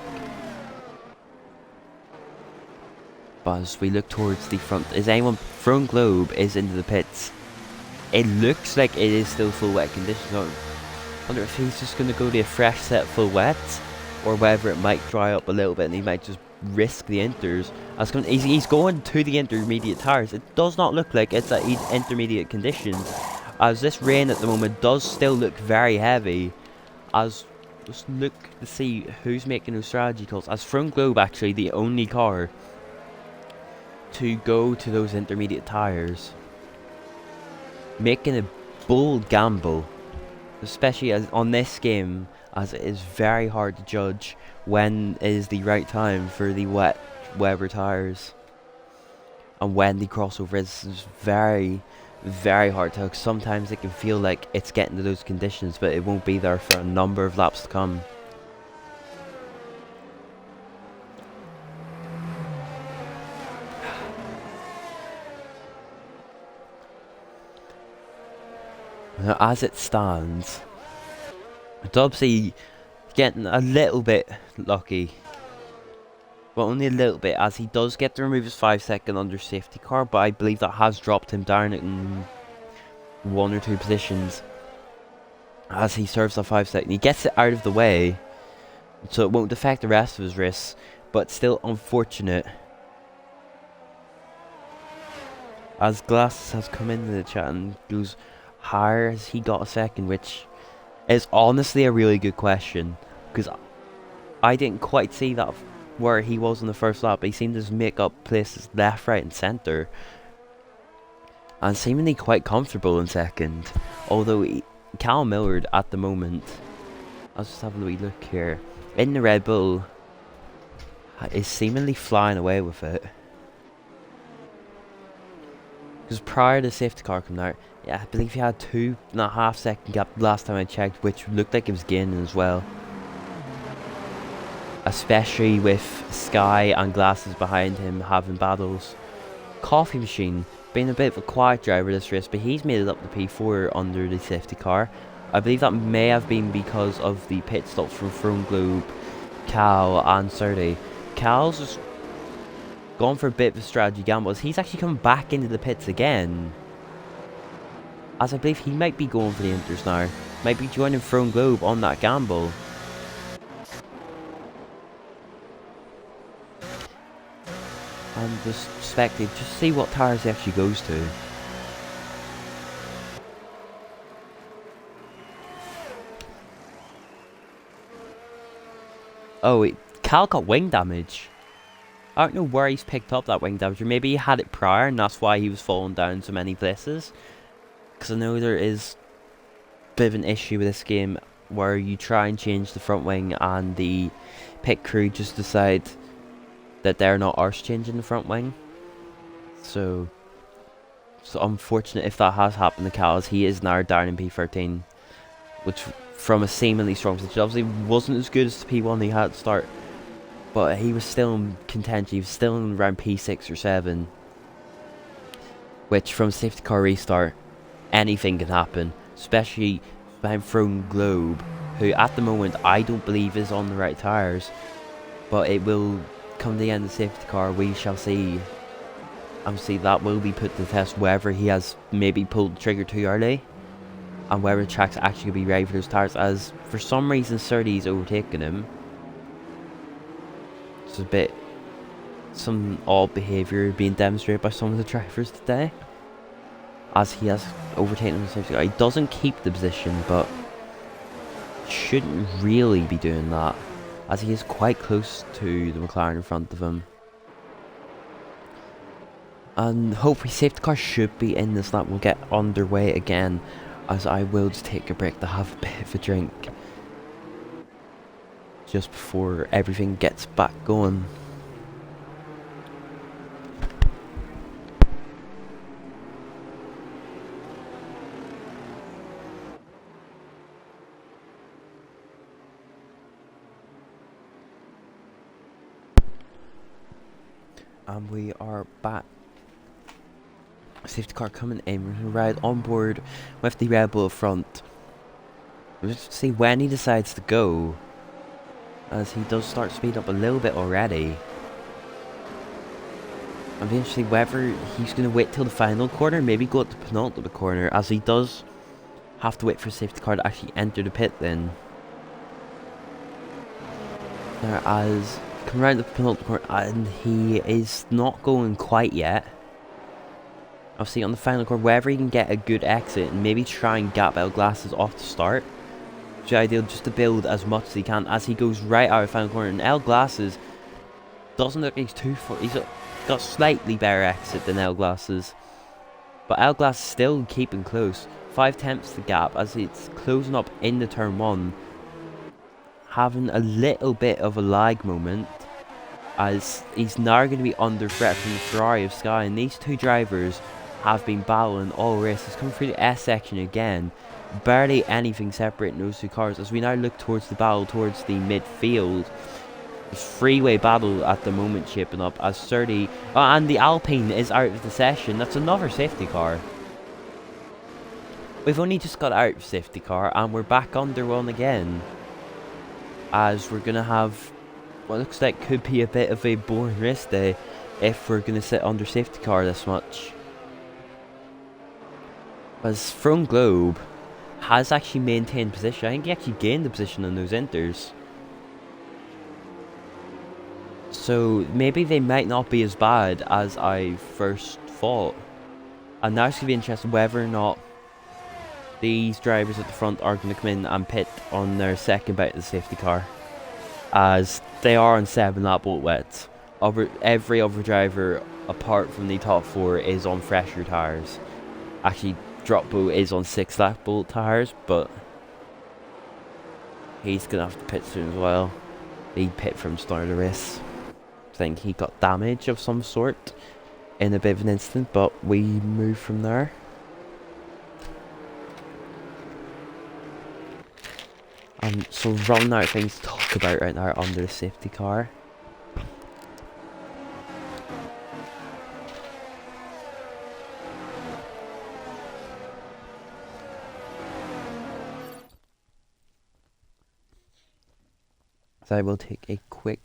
But as we look towards the front, front globe is into the pits. It looks like it is still full wet conditions. I wonder if he's just going to go to a fresh set full wet, or whether it might dry up a little bit and he might just risk the inters. He's going to the intermediate tires. It does not look like it's at intermediate conditions, as this rain at the moment does still look very heavy. As just look to see who's making those strategy calls. As Front Globe actually the only car to go to those intermediate tires, making a bold gamble, especially as on this game, as it is very hard to judge when is the right time for the wet Weber tires and when the crossover is very, very hard to tell. Sometimes it can feel like it's getting to those conditions, but it won't be there for a number of laps to come. Now, as it stands, Dubsy getting a little bit lucky, but only a little bit, as he does get to remove his 5-second under safety car, but I believe that has dropped him down in 1 or 2 positions as he serves that 5-second. He gets it out of the way, so it won't affect the rest of his race, but still unfortunate. As Glass has come into the chat and goes, how has he got a second, which is honestly a really good question, because I didn't quite see that where he was in the first lap. He seemed to just make up places left, right and centre, and seemingly quite comfortable in second. Although Cal Millard at the moment, I'll just have a wee look here, in the Red Bull, is seemingly flying away with it. Because prior to the safety car coming out, yeah, I believe he had 2.5 second gap last time I checked, which looked like it was gaining as well. Especially with Sky and Glasses behind him having battles. Coffee Machine being a bit of a quiet driver this race, but he's made it up to P4 under the safety car. I believe that may have been because of the pit stops from Front Globe, Cal and Surrey. Cal's just gone for a bit of a strategy gamble, as he's actually come back into the pits again. As I believe he might be going for the inters now. Might be joining Front Globe on that gamble. And just spectate, just see what tires he actually goes to. Oh wait, Cal got wing damage. I don't know where he's picked up that wing damage, or maybe he had it prior and that's why he was falling down so many places. Because I know there is a bit of an issue with this game where you try and change the front wing and the pit crew just decide that they're not arse changing the front wing. So unfortunate if that has happened to Cal, as he is now down in P13, which from a seemingly strong position obviously wasn't as good as the P1 he had at the start, but he was still in contention. He was still in around P6 or 7, which from safety car restart anything can happen, especially behind Front Globe, who at the moment I don't believe is on the right tyres, but it will come to the end of the safety car, we shall see. Obviously that will be put to the test, whether he has maybe pulled the trigger too early and whether the track's actually going to be ready for those tyres, as for some reason Surtees overtaken him. It's a bit some odd behaviour being demonstrated by some of the drivers today, as he has overtaken him in the safety car. He doesn't keep the position, but shouldn't really be doing that, as he is quite close to the McLaren in front of him. And hopefully safety car should be in this lap. We'll get underway again, as I will just take a break to have a bit of a drink just before everything gets back going. And we are back. Safety car coming in. We're going to ride on board with the Red Bull front. We'll just see when he decides to go, as he does start speed up a little bit already. I'm interested to see whether he's going to wait till the final corner, maybe go at the penultimate corner, as he does have to wait for safety car to actually enter the pit then. As come around the penultimate corner, and he is not going quite yet. I'll see on the final corner whether he can get a good exit and maybe try and gap out glasses off the start. Which is ideal, just to build as much as he can as he goes right out of the final corner. And L Glasses doesn't look like he's too far. He's got slightly better exit than L Glasses, but L Glasses still keeping close. 5/10 the gap as it's closing up into turn 1, having a little bit of a lag moment, as he's now going to be under threat from the Ferrari of Sky. And these two drivers have been battling all race. He's coming through the S section again. Barely anything separating those two cars as we now look towards the battle towards the midfield. It's freeway battle at the moment shaping up as 30. Oh, and the Alpine is out of the session. That's another safety car. We've only just got out of safety car and we're back under one again, as we're gonna have what looks like could be a bit of a boring race day if we're gonna sit under safety car this much. As Throne Globe has actually maintained position. I think he actually gained the position on those inters. So maybe they might not be as bad as I first thought. And now it's going to be interesting whether or not these drivers at the front are going to come in and pit on their second bout of the safety car, as they are on 7 lap bolt wets. Every other driver apart from the top 4 is on fresher tyres. Actually, Dropbo is on 6 lap bolt tyres, but he's going to have to pit soon as well. He pit from start of the race. I think he got damage of some sort in a bit of an instant, but we move from there. So running out of things to talk about right now under the safety car. So I will take a quick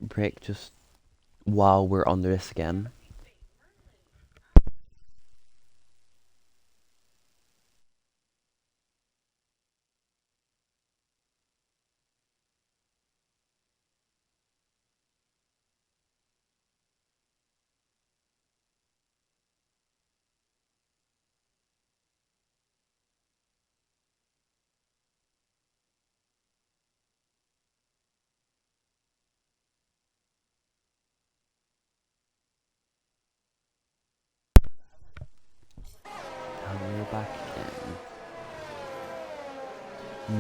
break just while we're under this again. And we're back again.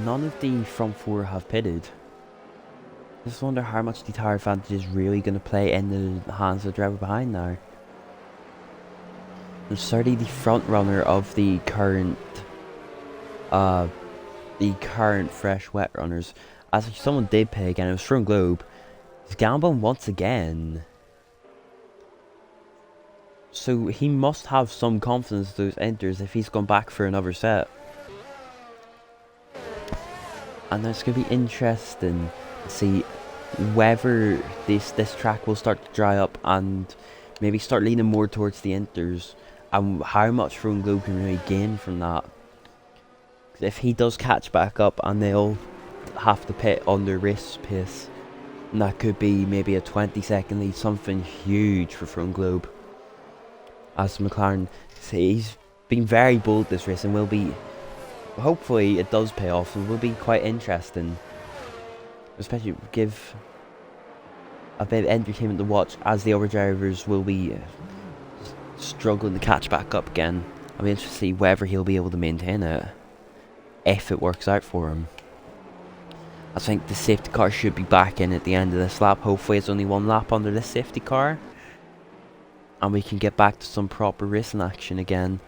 None of the front 4 have pitted. I just wonder how much the tyre advantage is really going to play in the hands of the driver behind now. And certainly the front runner of the current fresh wet runners. As someone did pay again, it was Throne Globe. He's gambling once again. So he must have some confidence in those enters if he's gone back for another set. And it's going to be interesting to see whether this track will start to dry up and maybe start leaning more towards the enters, and how much Throne Globe can really gain from that. If he does catch back up and they'll have to pit on their race pace, and that could be maybe a 20-second lead, something huge for Throne Globe. As McLaren, he's been very bold this race and will be, hopefully it does pay off and will be quite interesting. Especially give a bit of entertainment to watch, as the other drivers will be struggling to catch back up again. I'll be interested to see whether he'll be able to maintain it, if it works out for him. I think the safety car should be back in at the end of this lap. Hopefully it's only one lap under this safety car, and we can get back to some proper racing action again.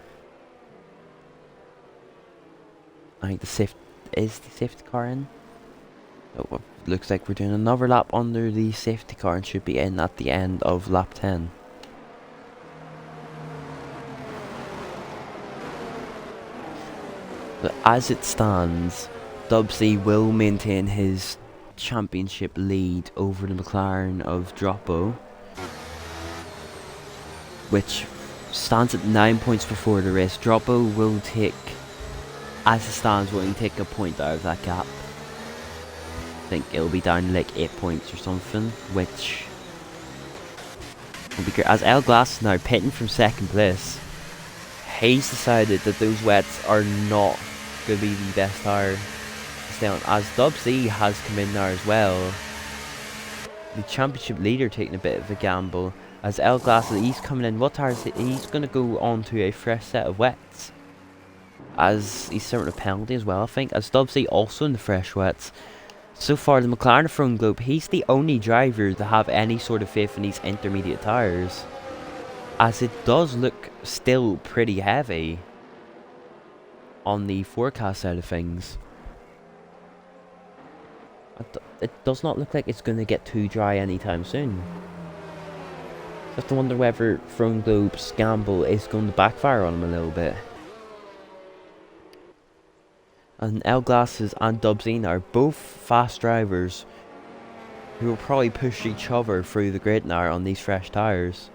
I think the safety car in? Oh, looks like we're doing another lap under the safety car and should be in at the end of lap 10. But as it stands, Dubsy will maintain his championship lead over the McLaren of Droppo, which stands at 9 points before the race. Droppo will take, as it stands, will take a point out of that gap. I think it'll be down like 8 points or something, which will be great. As El Glass is now pitting from second place, he's decided that those wets are not going to be the best tire to stay on. As Dubsy has come in now as well, the championship leader taking a bit of a gamble. As El Glass, he's coming in, what tire is it? He's going to go on to a fresh set of wets, as he's serving a penalty as well, I think. As Dubsy also in the fresh wets. So far, the McLaren front globe, he's the only driver to have any sort of faith in these intermediate tyres, as it does look still pretty heavy on the forecast side of things. It does not look like it's going to get too dry anytime soon. I have to wonder whether front globe's gamble is going to backfire on him a little bit. And El Glasses and Dubsy are both fast drivers who will probably push each other through the grid now on these fresh tyres.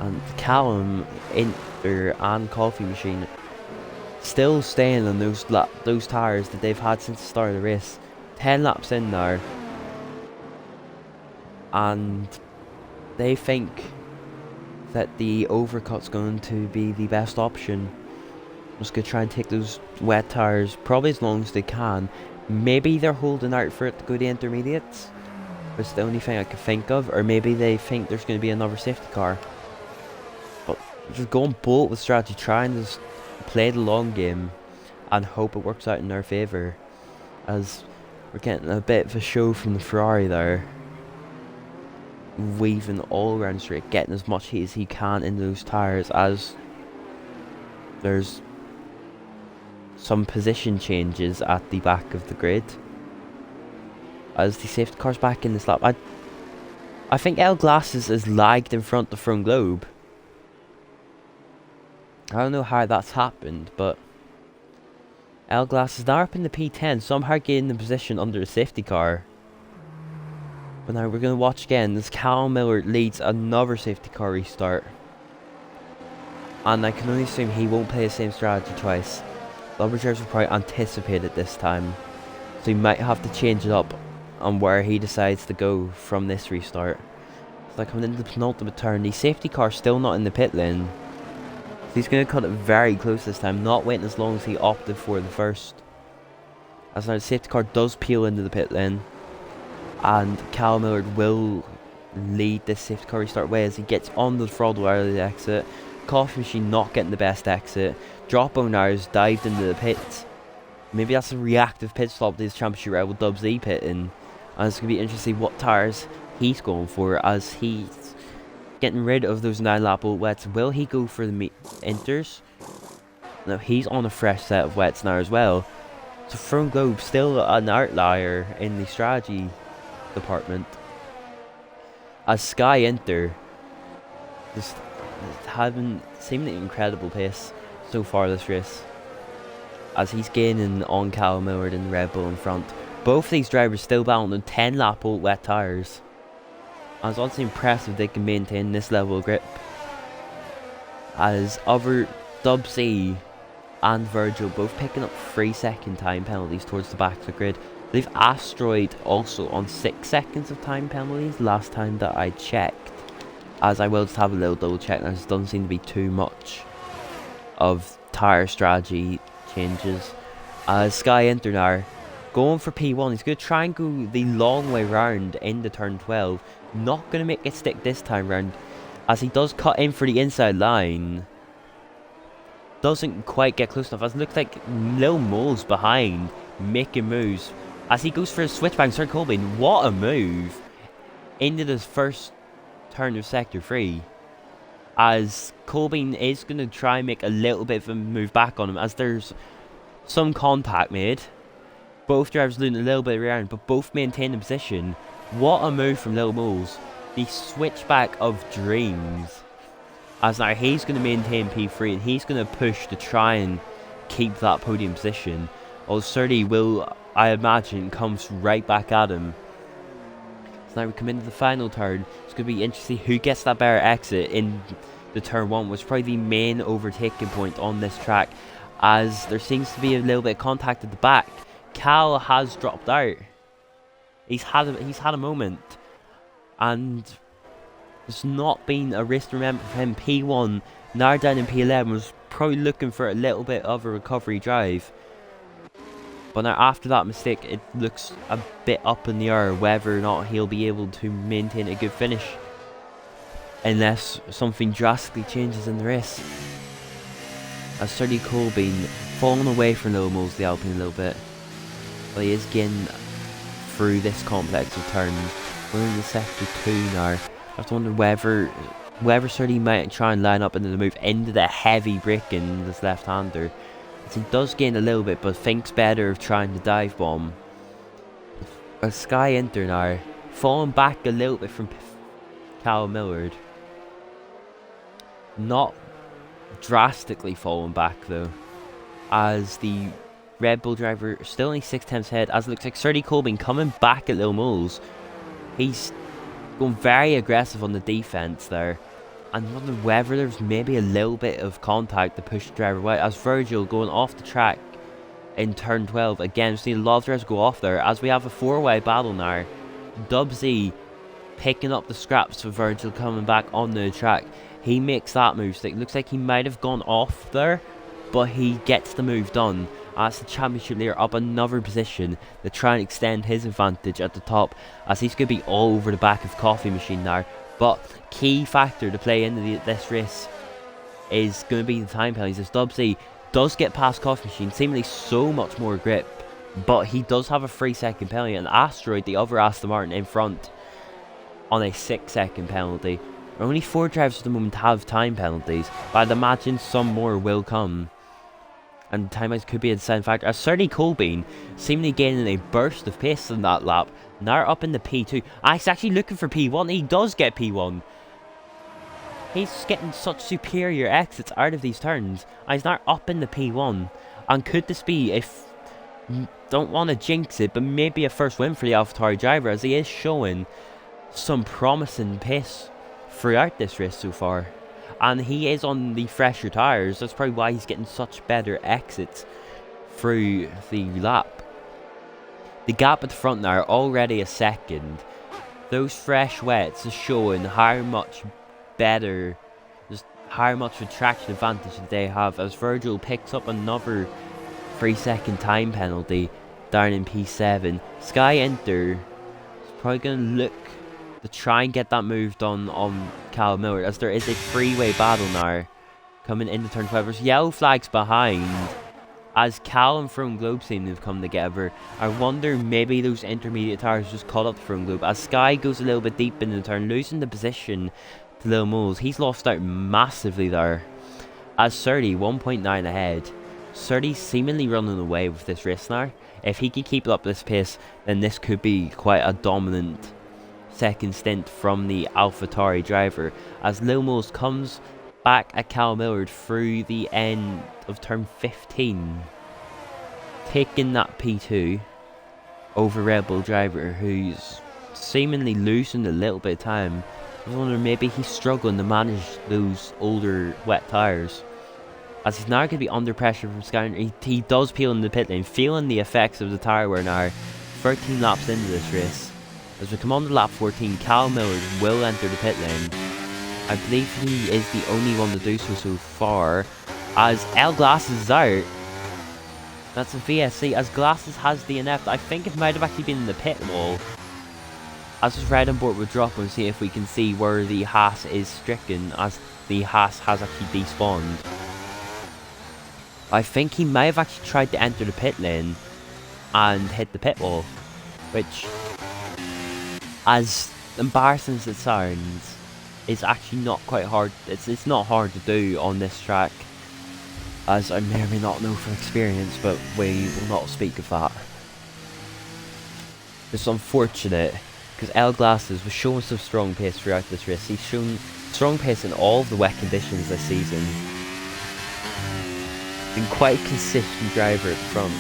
And Callum, Inter and Coffee Machine still staying on those tyres that they've had since the start of the race. 10 laps in now, and they think that the overcut's going to be the best option. Just going to try and take those wet tyres probably as long as they can. Maybe they're holding out for it to go to intermediates. That's the only thing I can think of. Or maybe they think there's going to be another safety car. But just going bold with strategy, trying to just play the long game and hope it works out in their favour. As we're getting a bit of a show from the Ferrari there. Weaving all around the straight, getting as much heat as he can in those tyres, as there's some position changes at the back of the grid. As the safety car's back in this lap. I think El Glasses is lagged in front of the front globe. I don't know how that's happened, but El Glass is now up in the P10, somehow gaining the position under the safety car. But now we're going to watch again as Cal Miller leads another safety car restart. And I can only assume he won't play the same strategy twice. The other drivers will probably anticipate it this time, so he might have to change it up on where he decides to go from this restart. It's like coming into the penultimate turn, the safety car still not in the pit lane. So he's going to cut it very close this time, not waiting as long as he opted for the first. As now the safety car does peel into the pit lane, and Cal Miller will lead this safety car restart way as he gets on the throttle out of the exit. Coffee Machine not getting the best exit. Droppo now has dived into the pits. Maybe that's a reactive pit stop to his championship rival Dubsy pitting. And it's going to be interesting what tyres he's going for as he's getting rid of those 9 lap old wets. Will he go for the inters? No, he's on a fresh set of wets now as well. So front globe still an outlier in the strategy department. As Sky Inter just having seemingly incredible pace so far this race, as he's gaining on Cal Miller and Red Bull in front. Both of these drivers still battling on 10 lap old wet tyres, and it's honestly impressive they can maintain this level of grip. As other Dubsy and Virgil both picking up 3-second time penalties towards the back of the grid. I believe Asteroid also on 6 seconds of time penalties last time that I checked. As I will just have a little double check now, there doesn't seem to be too much of tyre strategy changes. Sky Inter now going for P1. He's going to try and go the long way round into turn 12. Not going to make it stick this time round. as he does cut in for the inside line. Doesn't quite get close enough, as it looks like Lil Mole's behind, making moves. As he goes for a switchback, Sir Cobain, what a move! Into the first turn of Sector 3. As Cobain is going to try and make a little bit of a move back on him, as there's some contact made. Both drivers losing a little bit of ground, but both maintain the position. What a move from Lil Moles. The switchback of dreams. As now he's going to maintain P3 and he's going to push to try and keep that podium position. Or Surdy will, I imagine, comes right back at him. So now we come into the final turn. It's going to be interesting who gets that better exit in the turn 1, which is probably the main overtaking point on this track, as there seems to be a little bit of contact at the back. Cal has dropped out. He's had a moment, and there's not been a race to remember for him. P1 now down in P11 was probably looking for a little bit of a recovery drive. But now after that mistake, it looks a bit up in the air whether or not he'll be able to maintain a good finish. Unless something drastically changes in the race. As Surdy Cobain falling away from Lil Moles the Alpine a little bit. But he is getting through this complex of turns. We're in the sector 2 now. I have to wonder whether Surdy might try and line up into the move into the heavy braking this left-hander. He does gain a little bit, but thinks better of trying to dive bomb. A Sky Inter now, falling back a little bit from Cal Millard. Not drastically falling back though, as the Red Bull driver still only 6 tenths ahead, as it looks like Surdy Cobain coming back at Lil Moles. He's going very aggressive on the defense there. And wonder whether there's maybe a little bit of contact to push the driver away, as Virgil going off the track in turn 12. Again, we've seen a lot of drivers go off there, as we have a 4-way battle now. Dubsy picking up the scraps for Virgil coming back on the track. He makes that move. So it looks like he might have gone off there, but he gets the move done. As the championship leader up another position to try and extend his advantage at the top, as he's going to be all over the back of Coffee Machine now. But key factor to play into this race is going to be the time penalties, as Dubsy does get past Coffee Machine, seemingly so much more grip, but he does have a 3-second penalty, and Asteroid, the other Aston Martin, in front on a 6-second penalty. Only 4 drivers at the moment have time penalties, but I'd imagine some more will come. And timeouts could be a deciding factor, as Surdy Cobain seemingly gaining a burst of pace in that lap. Now up in the P2. He's actually looking for P1. He does get P1. He's getting such superior exits out of these turns. He's now up in the P1. And could this be, if don't want to jinx it, but maybe a first win for the AlphaTauri driver, as he is showing some promising pace throughout this race so far. And he is on the fresher tyres. That's probably why he's getting such better exits through the lap. The gap at the front now, already a second. Those fresh wets are showing how much better, just how much of a traction advantage that they have, as Virgil picks up another 3-second time penalty down in P7. Sky Inter is probably going to look to try and get that move done on Cal Millard, as there is a 3-way battle now coming into turn 12. There's yellow flags behind, as Cal and Throne Globe seem to have come together. I wonder maybe those intermediate tires just caught up to Throne Globe, as Sky goes a little bit deep in the turn, losing the position to Lil Moles. He's lost out massively there, as Surdy 1.9 ahead. Surdy seemingly running away with this race now. If he can keep up this pace, then this could be quite a dominant second stint from the AlphaTauri driver, as Lil Moles comes back at Cal Millard through the end of turn 15, taking that P2 over Red Bull driver, who's seemingly losing a little bit of time. I was wondering maybe he's struggling to manage those older wet tyres, as he's now going to be under pressure from Sky. He does peel in the pit lane, feeling the effects of the tyre wear now, 13 laps into this race. As we come on to lap 14, Cal Millard will enter the pit lane. I believe he is the only one to do so far, as L Glasses is out. That's a VSC, as Glasses has DNF'd. I think it might have actually been in the pit wall, as his red on board, we'll drop and see if we can see where the Haas is stricken, as the Haas has actually despawned. I think he may have actually tried to enter the pit lane and hit the pit wall, which, as embarrassing as it sounds, is actually not quite hard. It's not hard to do on this track, as I may or may not know from experience, but we will not speak of that. It's unfortunate, because El Glasses was showing some strong pace throughout this race. He's shown strong pace in all of the wet conditions this season. Been quite a consistent driver at the front.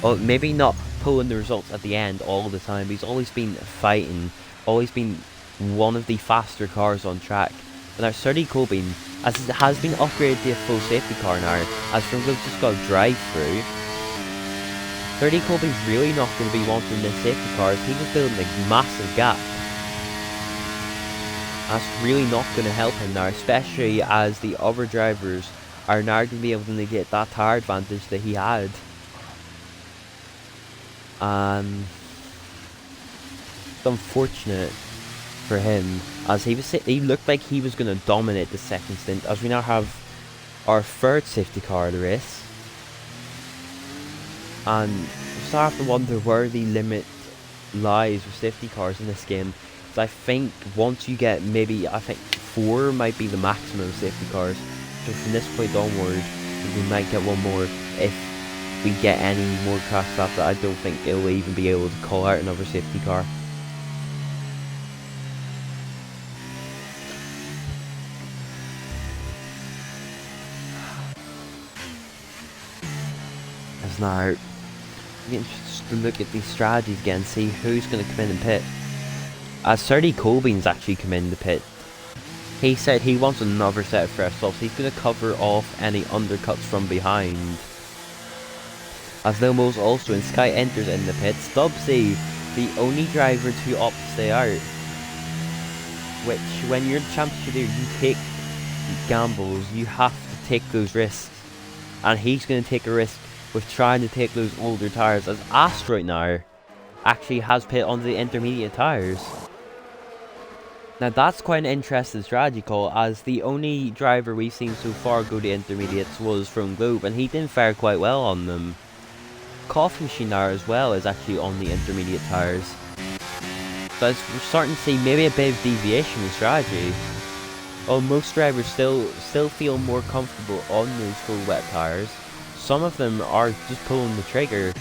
Well, maybe not pulling the results at the end all the time, but he's always been fighting, always been one of the faster cars on track. And our Sturdy Colbein, as it has been upgraded to a full safety car now, as from just got a drive through, Sturdy Colbein's really not going to be wanting this safety car, as he was building a massive gap. That's really not going to help him now, especially as the other drivers are now going to be able to negate that tire advantage that he had. It's unfortunate for him, as he looked like he was going to dominate the second stint, as we now have our third safety car of the race. And we start have to wonder where the limit lies with safety cars in this game. So I think once you get maybe, I think 4 might be the maximum of safety cars. So from this point onward, we might get one more if we get any more crashes after that. I don't think it'll even be able to call out another safety car. As now, I'm interested to look at these strategies again, see who's going to come in and pit. As Sturdy Colbein's actually come in the pit. He said he wants another set of fresh stops. He's going to cover off any undercuts from behind. As Lilmo's also in, Sky enters in the pit. Stubbsy, the only driver to opt to stay out. Which, when you're the championship leader, you take gambles. You have to take those risks. And he's going to take a risk with trying to take those older tyres, as Ast right now actually has pit onto the intermediate tyres. Now that's quite an interesting strategy call, as the only driver we've seen so far go to intermediates was from Globe, and he didn't fare quite well on them. Coffee Machine now as well is actually on the intermediate tyres. So we're starting to see maybe a bit of deviation in strategy. While most drivers still feel more comfortable on those full wet tyres, some of them are just pulling the trigger.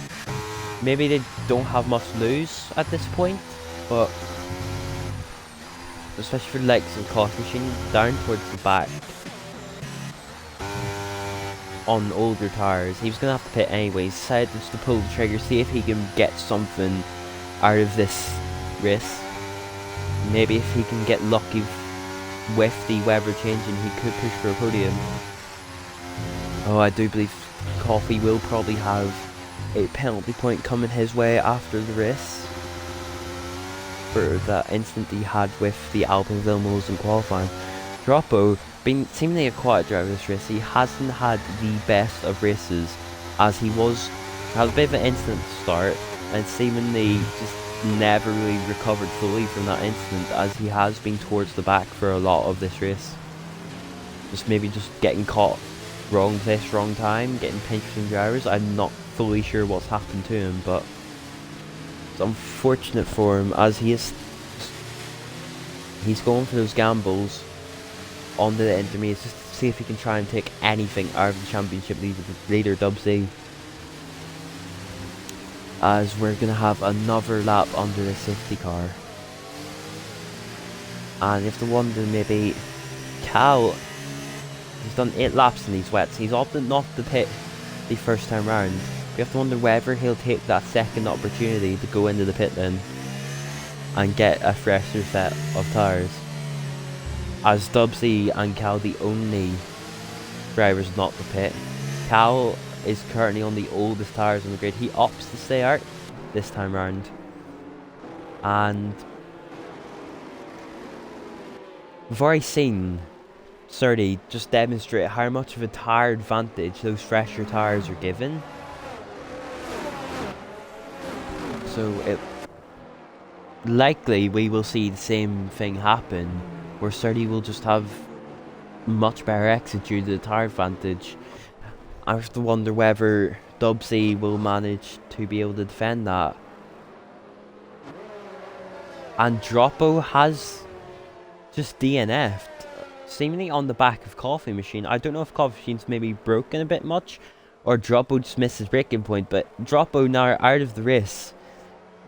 Maybe they don't have much to lose at this point, but especially for the likes of Coffee Machine, down towards the back on older tyres, he was going to have to pit anyways. Decided just to pull the trigger, see if he can get something out of this race. Maybe if he can get lucky with the weather changing, he could push for a podium. Oh, I do believe Coffee will probably have a penalty point coming his way after the race for that incident he had with the Alpine Vilmos in qualifying. Droppo, being seemingly a quiet driver this race, he hasn't had the best of races, as he had a bit of an incident to start and seemingly just never really recovered fully from that incident, as he has been towards the back for a lot of this race. Maybe just getting caught wrong place, wrong time, getting pinched from drivers. I'm not fully sure what's happened to him, but it's unfortunate for him, as he's going for those gambles on the intermediates just to see if he can try and take anything out of the championship leader Dubsy. As we're going to have another lap under the safety car. And you have to wonder, maybe Cal, he's done 8 laps in these wets. He's opted not to pit the first time round. We have to wonder whether he'll take that second opportunity to go into the pit lane and get a fresher set of tyres. As Dubsy and Cal the only drivers not to pit. Cal is currently on the oldest tyres on the grid. He opts to stay out this time round. And we've already seen Sturdy just demonstrate how much of a tyre advantage those fresher tyres are given. So likely we will see the same thing happen, where Sturdy will just have much better exit due to the tyre advantage. I have to wonder whether Dubsy will manage to be able to defend that. And Droppo has just DNF'd, seemingly on the back of Coffee Machine. I don't know if Coffee Machine's maybe broken a bit much, or Droppo just missed his braking point, but Droppo now out of the race.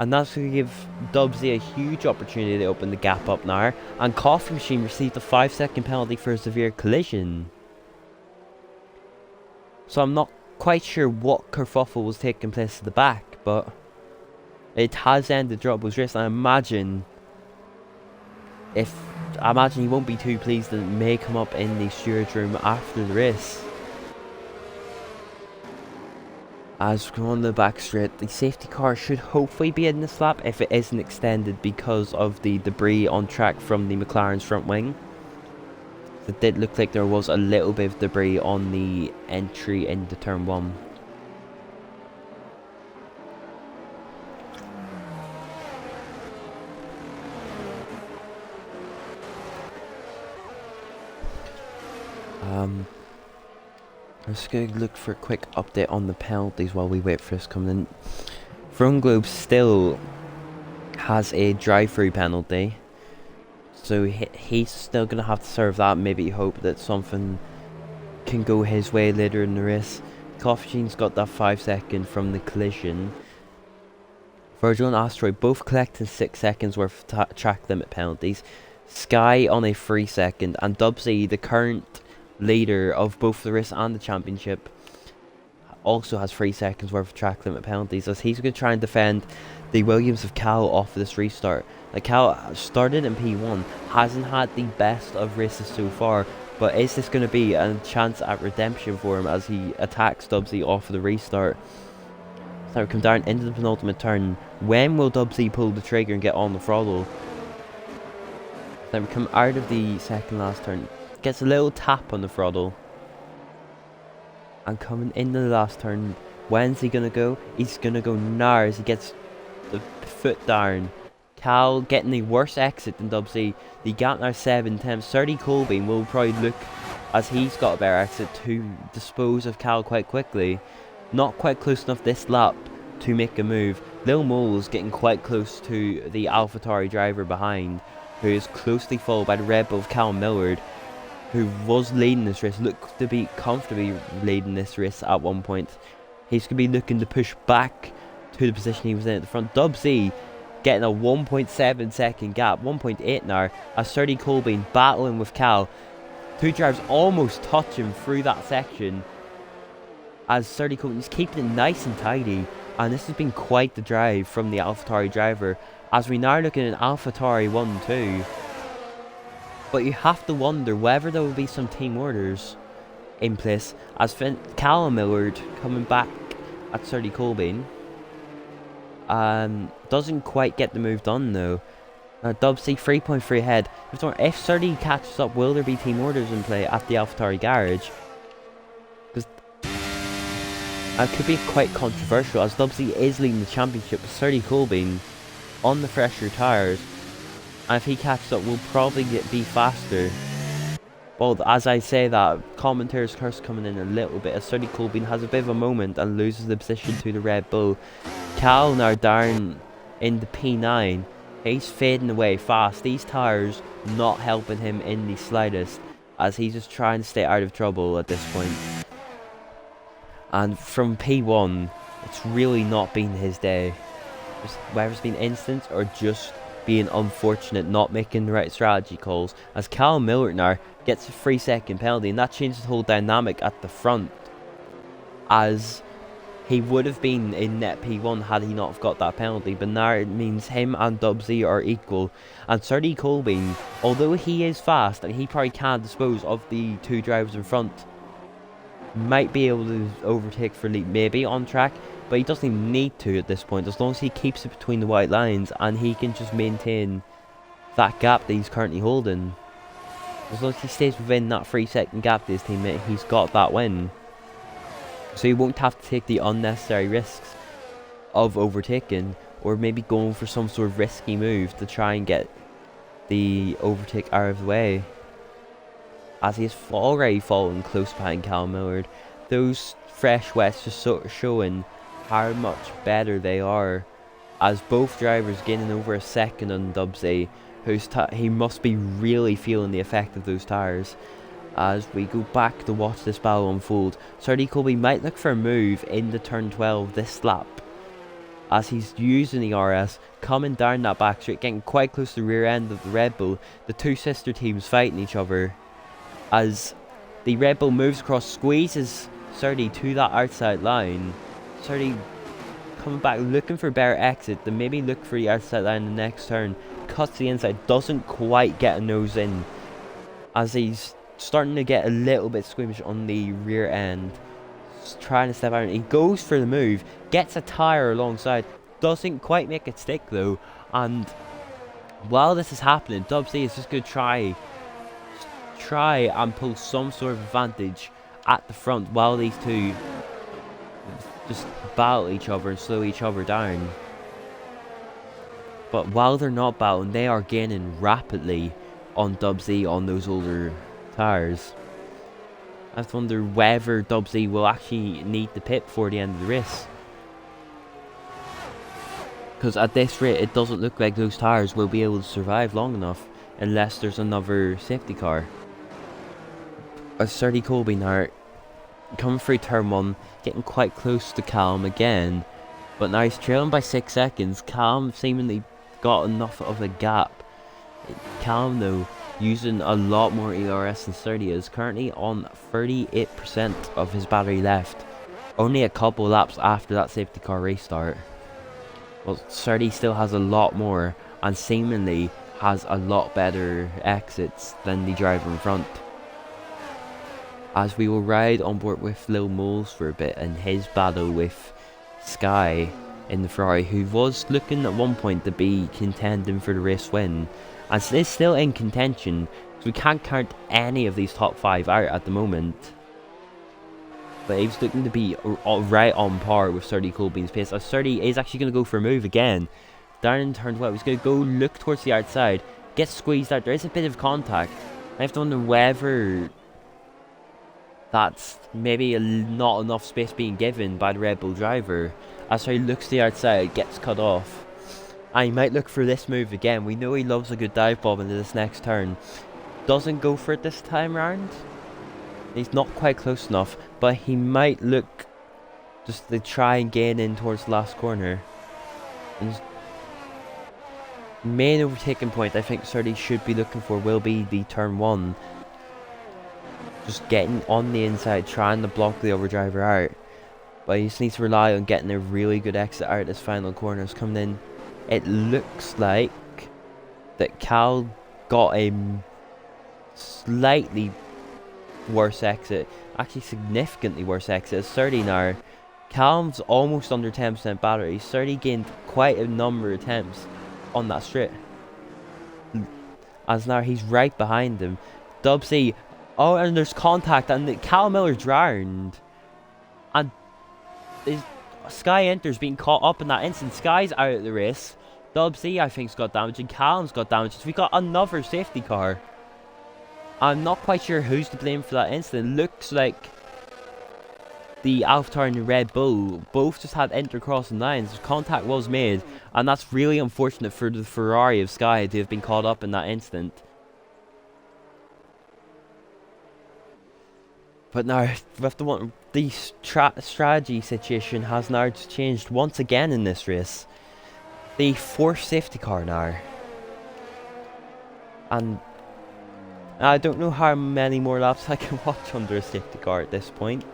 And that's going to give Dubsy a huge opportunity to open the gap up now. And Coffee Machine received a 5-second penalty for a severe collision. So I'm not quite sure what kerfuffle was taking place at the back, but it has ended Droppo's race. And I imagine he won't be too pleased, and it may come up in the stewards room after the race. As we're on the back straight, the safety car should hopefully be in this lap if it isn't extended because of the debris on track from the McLaren's front wing. It did look like there was a little bit of debris on the entry into turn 1. I'm just going to look for a quick update on the penalties while we wait for this coming in. Throne Globe still has a drive-through penalty, so he's still going to have to serve that. Maybe hope that something can go his way later in the race. Coffee Machine's got that 5-second from the collision. Virgil and Asteroid both collecting 6 seconds worth of track limit penalties. Sky on a 3-second, and Dubsy, the current leader of both the race and the championship, also has 3 seconds worth of track limit penalties, as he's going to try and defend the Williams of Cal off of this restart. Like, Cal started in P1, hasn't had the best of races so far, but is this going to be a chance at redemption for him as he attacks Dubsy off of the restart? So we come down into the penultimate turn. When will Dubsy pull the trigger and get on the throttle? Then we come out of the second last turn. Gets a little tap on the throttle. And coming into the last turn, when's he going to go? He's going to go now as he gets the foot down. Cal getting the worst exit than Dubsy. The gap now 7-10. 30 Colbean will probably look, as he's got a better exit, to dispose of Cal quite quickly. Not quite close enough this lap to make a move. Lil Mole's getting quite close to the AlphaTauri driver behind, who is closely followed by the Red Bull of Cal Millard, who was leading this race, looked to be comfortably leading this race at one point. He's going to be looking to push back to the position he was in at the front. Dubsy getting a 1.7 second gap, 1.8 now, as 30 Colbean battling with Cal. Two drivers almost touching through that section, as 30 Colbean's keeping it nice and tidy, and this has been quite the drive from the AlphaTauri driver, as we now looking at AlphaTauri 1-2. But you have to wonder whether there will be some team orders in place, as Cal Millard coming back at 30 Colbean. Doesn't quite get the move done though. Dubsy 3.3 ahead. If 30 catches up, will there be team orders in play at the AlphaTauri garage? Because it could be quite controversial, as Dubsy is leading the championship with 30 Colbean on the fresher tyres. And if he catches up, we'll probably be faster. Well, as I say that, commentator's curse coming in a little bit, as 30 Colbean has a bit of a moment and loses the position to the Red Bull. Cal now down in the P9. He's fading away fast. These tyres not helping him in the slightest, as he's just trying to stay out of trouble at this point. And from P1, it's really not been his day. Just whether it's been instance or just being unfortunate, not making the right strategy calls, as Cal Millard now gets a 3-second penalty, and that changes the whole dynamic at the front, as he would have been in net P1 had he not have got that penalty. But now it means him and Dubsy are equal, and 30 Colbean, although he is fast and he probably can dispose of the two drivers in front, might be able to overtake for lead, maybe on track, but he doesn't even need to at this point, as long as he keeps it between the white lines and he can just maintain that gap that he's currently holding. As long as he stays within that 3-second gap to his teammate, he's got that win. So he won't have to take the unnecessary risks of overtaking or maybe going for some sort of risky move to try and get the overtake out of the way, as he is already fallen close behind Cal Millard. Those fresh wets just sort of showing how much better they are, as both drivers gaining over a second on Dubsy, he must be really feeling the effect of those tyres. As we go back to watch this battle unfold, Sardi Colby might look for a move into turn 12 this lap, as he's using the RS, coming down that back straight, getting quite close to the rear end of the Red Bull. The two sister teams fighting each other, as the Red Bull moves across, squeezes Sardi to that outside line. Sardi coming back, looking for a better exit, then maybe look for the outside line in the next turn. Cuts the inside, doesn't quite get a nose in, as he's starting to get a little bit squeamish on the rear end. Just trying to step out. He goes for the move, gets a tyre alongside, doesn't quite make it stick though. And while this is happening, Dubsy is just going to try and pull some sort of advantage at the front while these two just battle each other and slow each other down. But while they're not battling, they are gaining rapidly on Dubsy on those older tyres. I have to wonder whether Dubsy will actually need to pit before the end of the race, because at this rate it doesn't look like those tyres will be able to survive long enough unless there's another safety car. A Sardi Colby now coming through turn 1, getting quite close to Callum again, but now he's trailing by 6 seconds. Callum seemingly got enough of a gap. Callum though, using a lot more ERS than Sardi, is currently on 38% of his battery left, only a couple laps after that safety car restart. Well, Sardi still has a lot more and seemingly has a lot better exits than the driver in front. As we will ride on board with Lil Moles for a bit in his battle with Sky in the Ferrari, who was looking at one point to be contending for the race win, and is still in contention, so we can't count any of these top 5 out at the moment. But he's looking to be right on par with Sardi Colby's pace, as Sardi is actually going to go for a move again. Down in turn 12, he's going to go look towards the outside, gets squeezed out. There is a bit of contact. I have to wonder whether that's maybe not enough space being given by the Red Bull driver, as he looks to the outside, gets cut off. And he might look for this move again. We know he loves a good dive bomb into this next turn. Doesn't go for it this time round. He's not quite close enough, but he might look just to try and gain in towards the last corner. And main overtaking point I think Sardi should be looking for will be the turn 1. Just getting on the inside, trying to block the other driver out. But he just needs to rely on getting a really good exit out as final corners coming in. It looks like that Cal got a slightly worse exit, actually significantly worse exit. As Sardi now, Cal's almost under 10% battery. Sardi gained quite a number of attempts on that straight, as now he's right behind him. Dubsy, oh, and there's contact, and Cal Miller's drowned, and Sky Inter's being caught up in that instant. Sky's out of the race. Dubsy, I think's got damage, and Callum's got damage. So we got another safety car. I'm not quite sure who's to blame for that incident. Looks like the AlphaTauri and the Red Bull both just had intercrossing lines. Contact was made, and that's really unfortunate for the Ferrari of Sky to have been caught up in that incident. But now, the strategy situation has now changed once again in this race. The 4th safety car now. And I don't know how many more laps I can watch under a safety car at this point.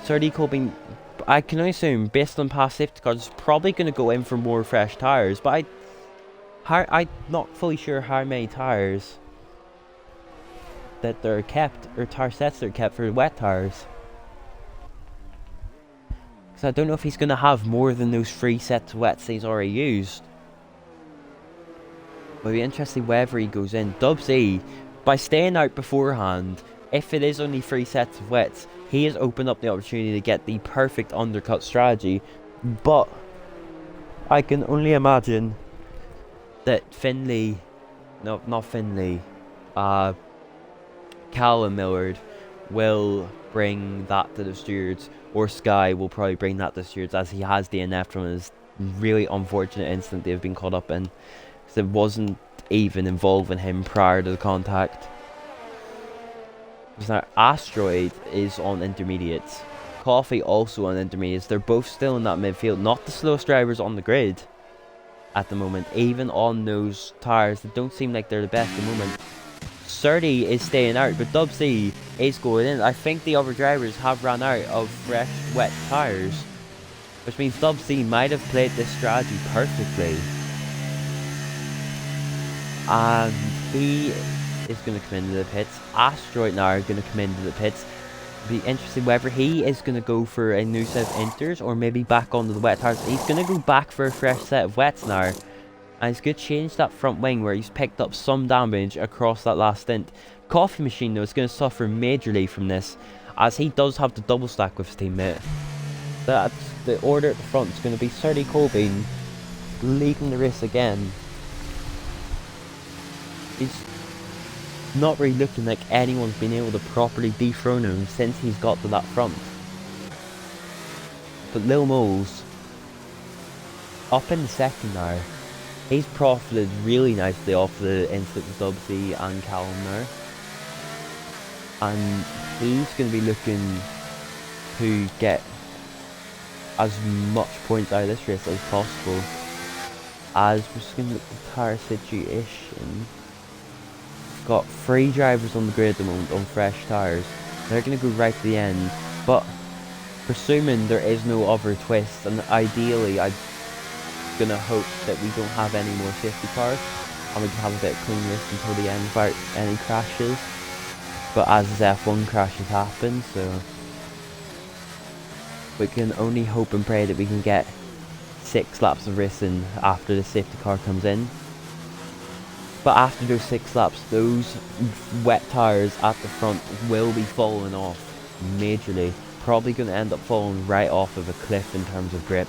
Sardi Colby, I can only assume, based on past safety cars, is probably going to go in for more fresh tyres. But I'm not fully sure how many tyres that they're kept, or tyre sets they're kept for wet tyres. Because I don't know if he's going to have more than those 3 sets of wets he's already used. It'll be interesting whether he goes in. Dubsy, by staying out beforehand, if it is only 3 sets of wets, he has opened up the opportunity to get the perfect undercut strategy. But I can only imagine that Finley, no, not Finley, Callum Millard will bring that to the stewards, or Sky will probably bring that to the stewards, as he has DNF from his really unfortunate incident they've been caught up in, because it wasn't even involving him prior to the contact. Now, Asteroid is on intermediates, Coffee also on intermediates. They're both still in that midfield, not the slowest drivers on the grid at the moment, even on those tyres that don't seem like they're the best at the moment. Surdy is staying out, but Dub C is going in. I think the other drivers have ran out of fresh, wet tyres, which means Dub C might have played this strategy perfectly. And he is going to come into the pits. Asteroid now are going to come into the pits. It'll be interesting whether he is going to go for a new set of inters or maybe back onto the wet tyres. He's going to go back for a fresh set of wets now. And he's going to change that front wing where he's picked up some damage across that last stint. Coffee Machine, though, is going to suffer majorly from this, as he does have the double stack with his teammate. That's the order at the front. It's going to be Surdy Colbean leading the race again. He's not really looking like anyone's been able to properly dethrone him since he's got to that front. But Lil Moles, up in the second now. He's profited really nicely off the incident with Dubsy and Callum there. And he's going to be looking to get as much points out of this race as possible. As we're just going to look at the tyre situation. We've got 3 drivers on the grid at the moment on fresh tyres. They're going to go right to the end. But presuming there is no other twists, and ideally I'm gonna hope that we don't have any more safety cars and we can have a bit of clean race until the end without any crashes. But as his F1 crashes happen, so we can only hope and pray that we can get 6 laps of racing after the safety car comes in. But after those 6 laps, those wet tyres at the front will be falling off majorly. Probably going to end up falling right off of a cliff in terms of grip.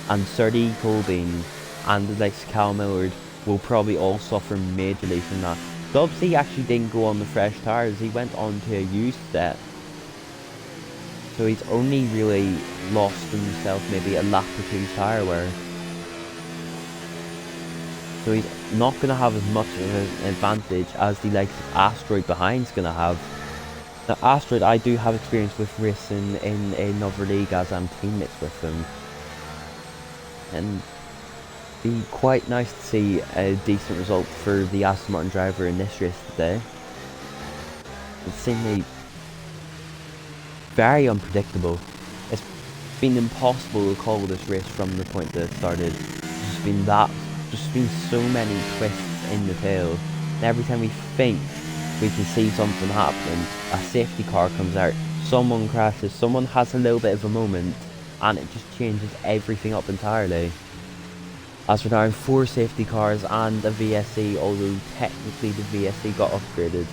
And Surdy Colbean and the likes of Cal Millard will probably all suffer majorly from that. Dubsy actually didn't go on the fresh tyres, he went on to a used set. So he's only really lost himself maybe a lap or 2's tyre wear. So he's not going to have as much of an advantage as the likes of Asteroid behind's going to have. Now Asteroid, I do have experience with racing in another league as I'm teammates with them. And be quite nice to see a decent result for the Aston Martin driver in this race today. It seemed very unpredictable. It's been impossible to call this race from the point that it started. There's just been so many twists in the tail. And every time we think we can see something happen, a safety car comes out, someone crashes, someone has a little bit of a moment, and it just changes everything up entirely. As we're now in 4 safety cars and a VSC, although technically the VSC got upgraded.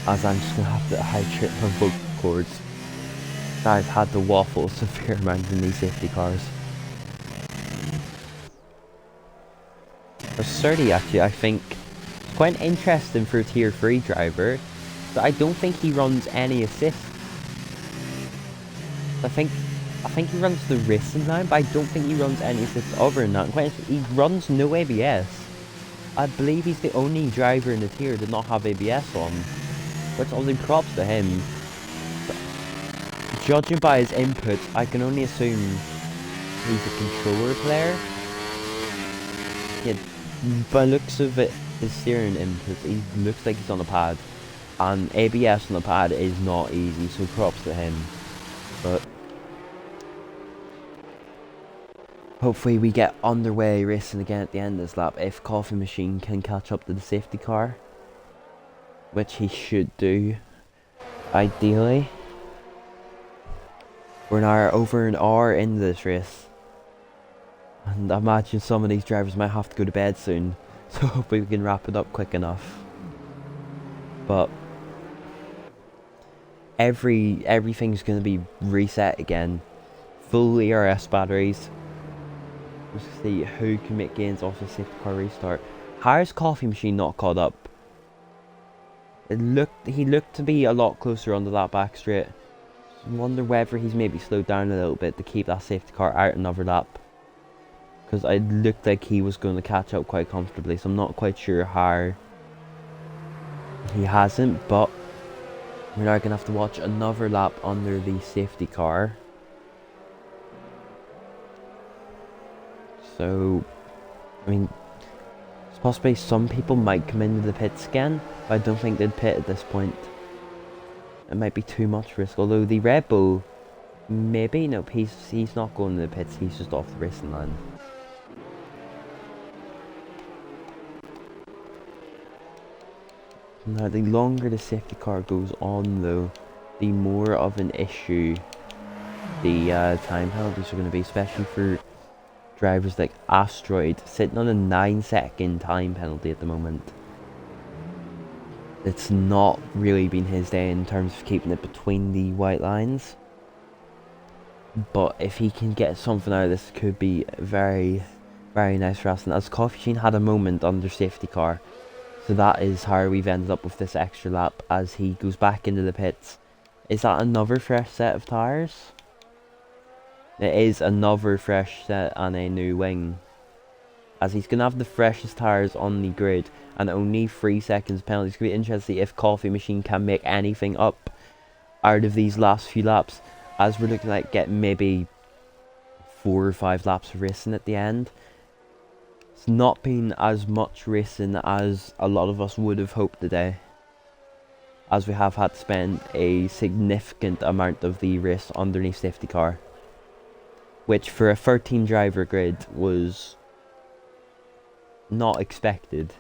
As I'm just going to have to hydrate my vocal cords. I've had to waffle a severe amount in these safety cars. For Surdy actually, I think, quite interesting for a tier 3 driver. But I don't think he runs any assists. I think he runs the racing line, but I don't think he runs any assists other than that. He runs no ABS. I believe he's the only driver in the tier to not have ABS on, which obviously props to him. But judging by his input, I can only assume he's a controller player. Yeah, by looks of it, his steering input, he looks like he's on a pad. And ABS on the pad is not easy, so props to him. But hopefully we get underway racing again at the end of this lap if Coffee Machine can catch up to the safety car, which he should do, ideally. We're now over an hour into this race, and I imagine some of these drivers might have to go to bed soon, so hopefully we can wrap it up quick enough. But everything's going to be reset again. Full ERS batteries. Let's see who can make gains off the safety car restart. How's Coffee Machine not caught up? He looked to be a lot closer on the lap back straight. I wonder whether he's maybe slowed down a little bit to keep that safety car out another lap. Because it looked like he was going to catch up quite comfortably, so I'm not quite sure how he hasn't, but we're now going to have to watch another lap under the safety car. So, I mean, it's possibly some people might come into the pits again, but I don't think they'd pit at this point. It might be too much risk, although the Red Bull, maybe, no, he's not going to the pits, he's just off the racing line. Now, the longer the safety car goes on, though, the more of an issue the time penalties are going to be, especially for drivers like Asteroid, sitting on a 9-second time penalty at the moment. It's not really been his day in terms of keeping it between the white lines. But if he can get something out of this, could be very, very nice for Aston. As Coffee Machine had a moment under safety car. So that is how we've ended up with this extra lap as he goes back into the pits. Is that another fresh set of tyres? It is another fresh set and a new wing. As he's going to have the freshest tyres on the grid and only 3 seconds penalty. It's going to be interesting if Coffee Machine can make anything up out of these last few laps. As we're looking like getting maybe 4 or 5 laps of racing at the end. It's not been as much racing as a lot of us would have hoped today, as we have had to spend a significant amount of the race underneath safety car, which for a 13 driver grid was not expected,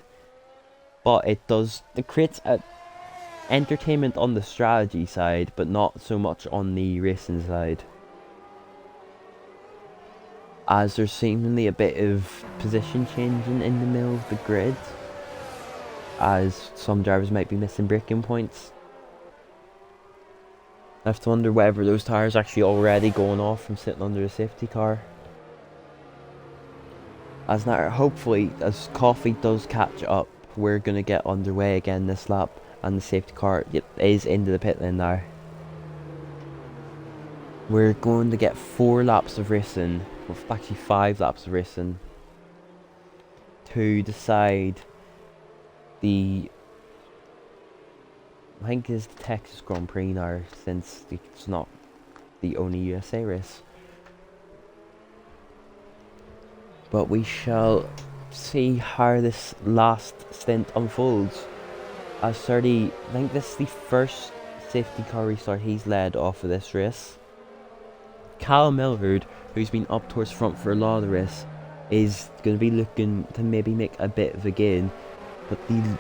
but it creates a entertainment on the strategy side, but not so much on the racing side. As there's seemingly a bit of position changing in the middle of the grid, as some drivers might be missing braking points. I have to wonder whether those tyres are actually already going off from sitting under the safety car. As now, hopefully, as Coffee does catch up, we're going to get underway again this lap, and the safety car is into the pit lane now. We're going to get 4 laps of racing, well, actually 5 laps of racing, to decide I think it's the Texas Grand Prix now, since it's not the only USA race. But we shall see how this last stint unfolds. As 30, I think this is the first safety car restart he's led off of this race. Cal Millard, who's been up towards front for a lot of the race, is going to be looking to maybe make a bit of a gain. But the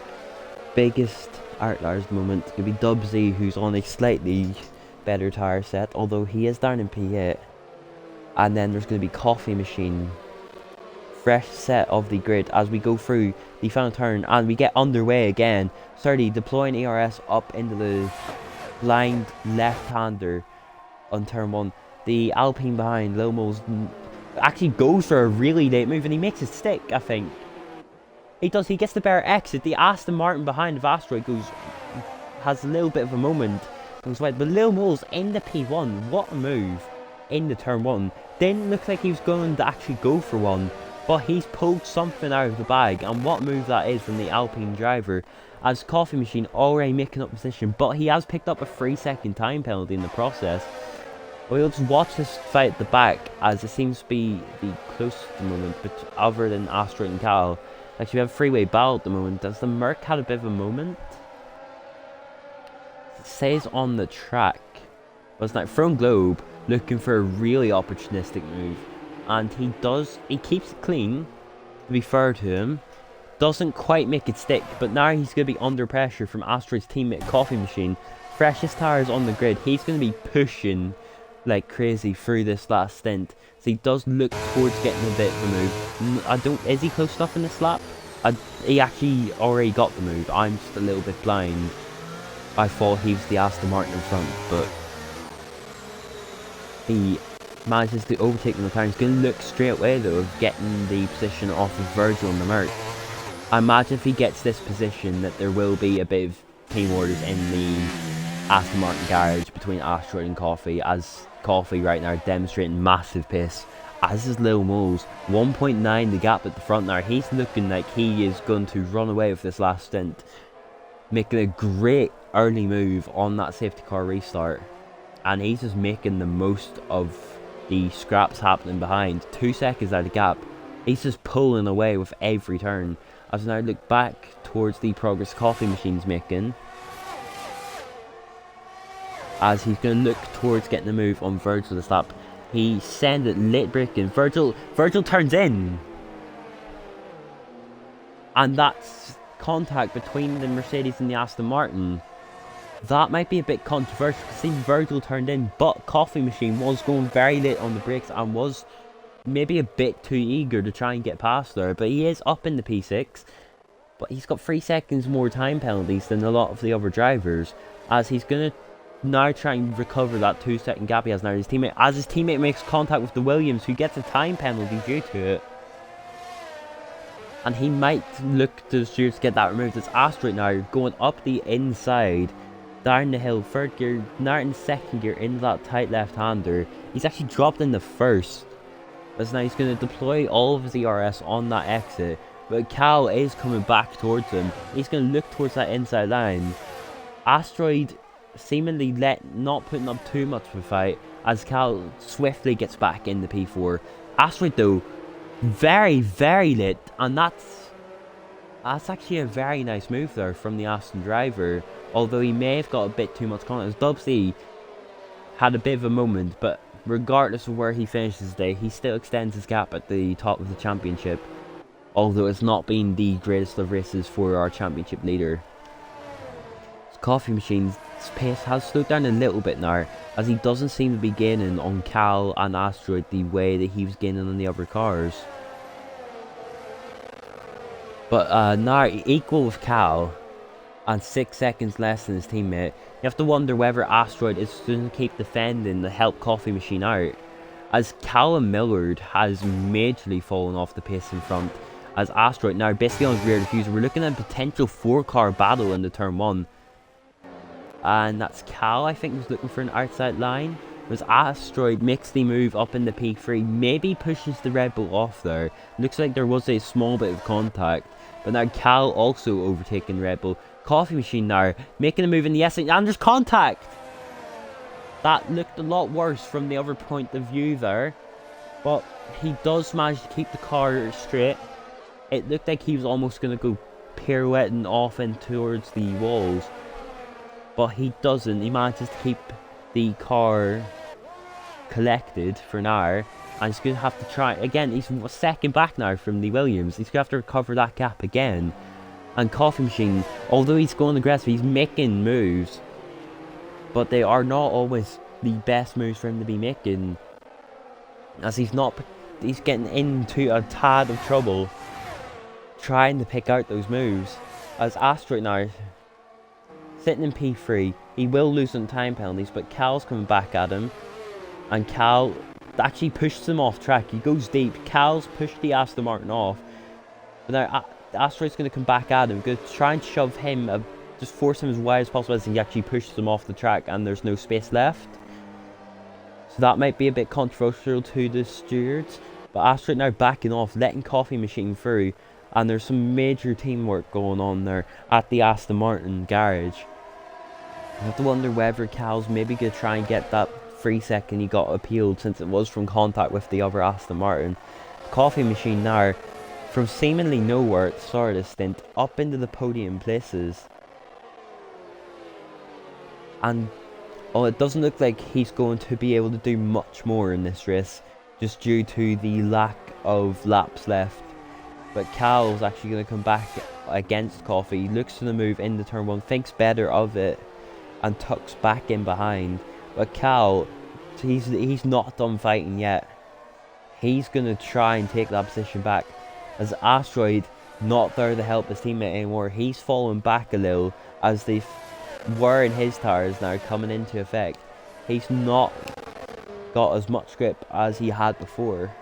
biggest outliers at the moment is going to be Dubsy, who's on a slightly better tyre set, although he is down in P8. And then there's going to be Coffee Machine. Fresh set of the grid as we go through the final turn and we get underway again. 30 deploying ERS up into the blind left-hander on turn 1. The Alpine behind, Lil Moles actually goes for a really late move and he makes it stick, I think. He does, he gets the better exit. The Aston Martin behind of Asteroid has a little bit of a moment. Goes wide, but Lil Moles in the P1, what a move in the turn 1. Didn't look like he was going to actually go for one, but he's pulled something out of the bag, and what move that is from the Alpine driver, as Coffee Machine already making up position, but he has picked up a 3-second time penalty in the process. We'll just watch this fight at the back, as it seems to be the closest at the moment, but other than Asteroid and Cal. Actually, we have a freeway battle at the moment. Does the Merc had a bit of a moment? It says on the track. But it's like Throne Globe looking for a really opportunistic move. And he keeps it clean, to be fair to him. Doesn't quite make it stick, but now he's going to be under pressure from Asteroid's teammate Coffee Machine. Freshest tyres on the grid. He's going to be pushing like crazy through this last stint. So he does look towards getting a bit of a move. Is he close enough in this lap? He actually already got the move. I'm just a little bit blind. I thought he was the Aston Martin in front, but he manages to overtake the McLaren. He's going to look straight away though of getting the position off of Virgil and the Merc. I imagine if he gets this position that there will be a bit of team orders in the Aston Martin garage between Asteroid and Coffee, as Coffee right now demonstrating massive pace, as is Lil Moles. 1.9 the gap at the front now. He's looking like he is going to run away with this last stint, making a great early move on that safety car restart, and he's just making the most of the scraps happening behind. 2 seconds out of gap, he's just pulling away with every turn. As we now look back towards the progress Coffee Machine's making, as he's going to look towards getting the move on Virgil this lap. He sends it late braking. Virgil turns in, and that's contact between the Mercedes and the Aston Martin. That might be a bit controversial because see, Virgil turned in, but Coffee Machine was going very late on the brakes and was maybe a bit too eager to try and get past there. But he is up in the P6, but he's got 3 seconds more time penalties than a lot of the other drivers, as he's going to now try and recover that 2 second gap he has now. His teammate makes contact with the Williams, who gets a time penalty due to it, and he might look to the steers to get that removed. It's Asteroid now going up the inside, down the hill, third gear, now in second gear into that tight left-hander. He's actually dropped in the first, as now he's going to deploy all of his ERS on that exit, but Cal is coming back towards him. He's going to look towards that inside line. Asteroid seemingly not putting up too much of a fight, as Cal swiftly gets back in the P4. Asteroid though, very, very lit, and that's actually a very nice move there from the Aston driver, although he may have got a bit too much confidence. Dubsy had a bit of a moment, but regardless of where he finishes today, he still extends his gap at the top of the championship, although it's not been the greatest of races for our championship leader. Coffee Machine's pace has slowed down a little bit now, as he doesn't seem to be gaining on Cal and Asteroid the way that he was gaining on the other cars. But now equal with Cal and 6 seconds less than his teammate, you have to wonder whether Asteroid is going to keep defending to help Coffee Machine out, as Callum Millard has majorly fallen off the pace in front, as Asteroid now basically on his rear diffuser. We're looking at a potential 4-car battle into turn 1. And that's Cal, I think, was looking for an outside line. Whereas Asteroid makes the move up in the P3, maybe pushes the Red Bull off there. Looks like there was a small bit of contact. But now Cal also overtaking Red Bull. Coffee Machine now making a move in the S10, and there's contact! That looked a lot worse from the other point of view there. But he does manage to keep the car straight. It looked like he was almost going to go pirouetting off in towards the walls, but he doesn't. He manages to keep the car collected for now, and he's going to have to try again. He's a second back now from the Williams. He's going to have to recover that gap again. And Coffee Machine, although he's going aggressive, he's making moves, but they are not always the best moves for him to be making, as he's getting into a tad of trouble trying to pick out those moves. As Asteroid now sitting in P3, he will lose some time penalties, but Cal's coming back at him, and Cal actually pushes him off track. He goes deep. Cal's pushed the Aston Martin off, but now Asteroid's going to come back at him, going to try and shove him, just force him as wide as possible, as he actually pushes him off the track and there's no space left. So that might be a bit controversial to the stewards, but Asteroid now backing off, letting Coffee Machine through, and there's some major teamwork going on there at the Aston Martin garage. I have to wonder whether Cal's maybe going to try and get that 3 second he got appealed, since it was from contact with the other Aston Martin. Coffee Machine now, from seemingly nowhere at the start of the stint, up into the podium places. And it doesn't look like he's going to be able to do much more in this race, just due to the lack of laps left. But Cal's actually going to come back against Coffee. He looks to the move into turn 1, thinks better of it, and tucks back in behind. But Cal, he's not done fighting yet. He's going to try and take that position back, as Asteroid not there to help his teammate anymore. He's fallen back a little, as wearing his tires now coming into effect. He's not got as much grip as he had before.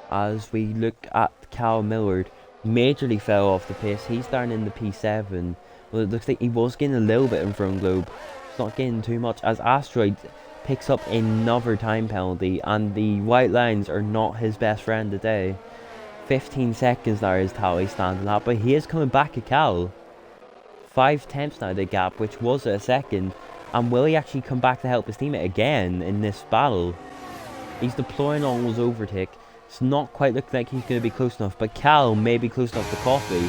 As we look at Cal Millard, majorly fell off the pace. He's down in the P7. Well, it looks like he was getting a little bit in front globe. He's not getting too much, as Asteroid picks up another time penalty, and the white lines are not his best friend today. 15 seconds now is tally standing at, but he is coming back at Cal. 5 tenths now the gap, which was a second. And will he actually come back to help his teammate again in this battle? He's deploying on his overtake. It's not quite looking like he's going to be close enough, but Cal may be close enough to Coffee.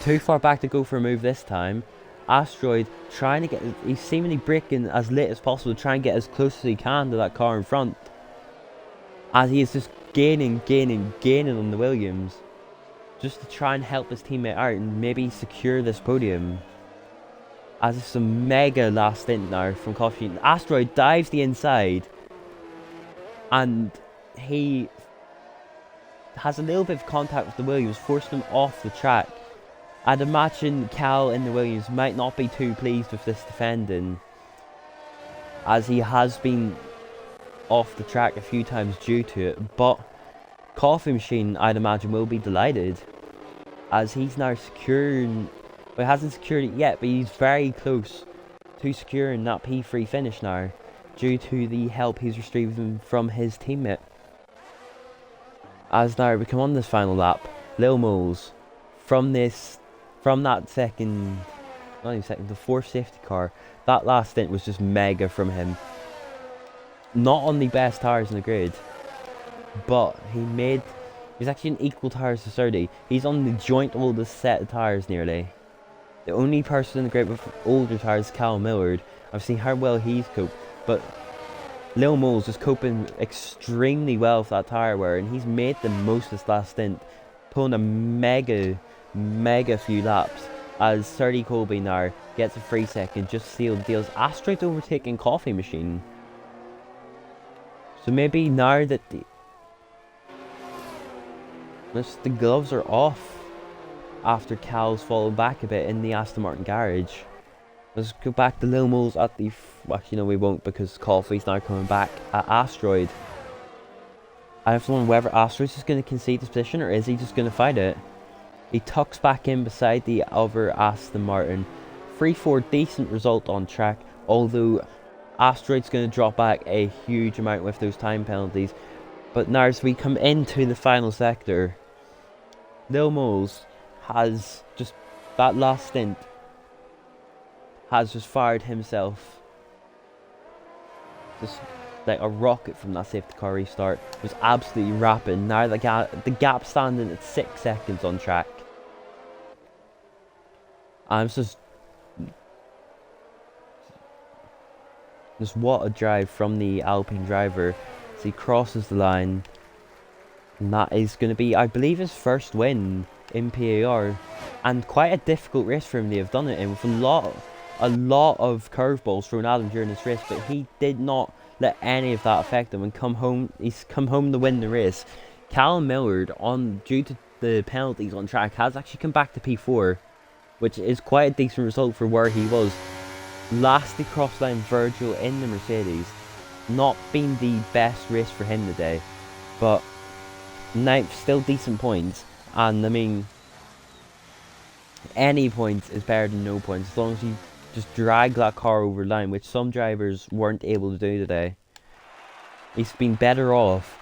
Too far back to go for a move this time. Asteroid trying to get, he's seemingly braking as late as possible to try and get as close as he can to that car in front. As he is just gaining on the Williams. Just to try and help his teammate out and maybe secure this podium. As it's a mega last stint now from Coffee. Asteroid dives the inside. And he has a little bit of contact with the Williams, forcing him off the track. I'd imagine Cal in the Williams might not be too pleased with this defending, as he has been off the track a few times due to it, but Coffee Machine, I'd imagine, will be delighted, as he's now securing, well, he hasn't secured it yet, but he's very close to securing that P3 finish now, due to the help he's receiving from his teammate. As now we come on this final lap, Lil Moles, from that second, not even second, the fourth safety car, that last stint was just mega from him. Not on the best tyres in the grid, but he's actually in equal tyres to 30. He's on the joint oldest set of tyres nearly. The only person in the grid with older tyres is Cal Millard. I've seen how well he's coped, but Lil Moles is coping extremely well with that tyre wear, and he's made the most of this last stint, pulling a mega few laps, as 30 Colby now gets a 3 second, just sealed deals. Asteroid's overtaking Coffee Machine. So maybe now that the gloves are off after Cal's fallen back a bit in the Aston Martin garage. Let's go back to Lil Moles at the... Actually, no, we won't, because Coffee's now coming back at Asteroid. I have to wonder whether Asteroid's just going to concede this position, or is he just going to fight it? He tucks back in beside the other Aston Martin. 3-4, decent result on track, although Asteroid's going to drop back a huge amount with those time penalties. But now as we come into the final sector, Lil Moles has just, that last stint, has just fired himself just like a rocket from that safety car restart. It was absolutely rapid. Now the gap standing at 6 seconds on track. And it's just what a drive from the Alpine driver as he crosses the line. And that is going to be, I believe, his first win in PAR. And quite a difficult race for him they have done it in, with a lot of curveballs thrown at him during this race, but he did not let any of that affect him and he's come home to win the race. Callum Millard, due to the penalties on track, has actually come back to P4, which is quite a decent result for where he was. Lastly crossed line Virgil in the Mercedes. Not been the best race for him today, but ninth, still decent points, and I mean, any points is better than no points, as long as you just drag that car over the line, which some drivers weren't able to do today. He's been better off.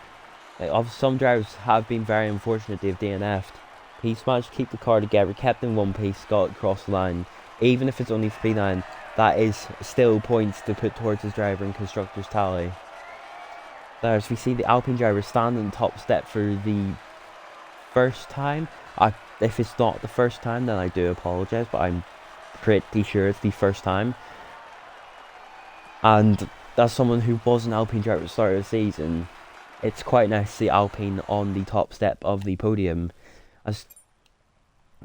Some drivers have been very unfortunate, they've DNF'd. He's managed to keep the car together, kept in one piece, got across the line. Even if it's only for P9, that is still points to put towards his driver and constructor's tally. There, as we see the Alpine driver stand on the top step for the first time. If it's not the first time, then I do apologise, but I'm pretty sure it's the first time. And as someone who was an Alpine driver at the start of the season, it's quite nice to see Alpine on the top step of the podium. As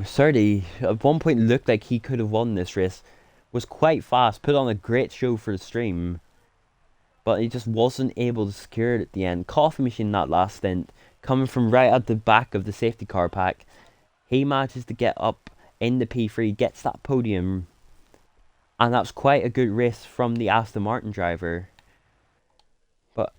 Serdi at one point looked like he could have won this race, was quite fast, put on a great show for the stream, but he just wasn't able to secure it at the end. Coffee Machine that last stint, coming from right at the back of the safety car pack, he manages to get up in the P3, gets that podium, and that's quite a good race from the Aston Martin driver. But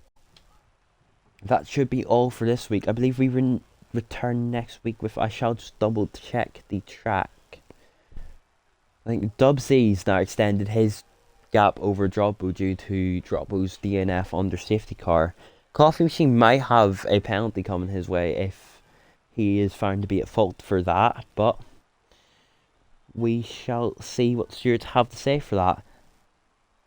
that should be all for this week. I believe we return next week with, I shall just double check the track. I think Dubsy's now extended his gap over Droppo due to Droppo's DNF under safety car. Coffee Machine might have a penalty coming his way if he is found to be at fault for that, but we shall see what stewards have to say for that.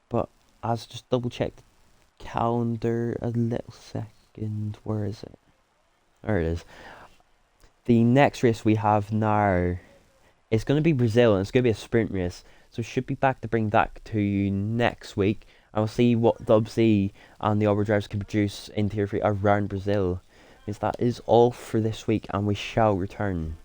But as just double check the calendar a little second. Where is it? There it is. The next race we have now is going to be Brazil, and it's going to be a sprint race. So should be back to bring that to you next week. And we'll see what Dubsy and the other drivers can produce in Tier 3 around Brazil. Because that is all for this week, and we shall return.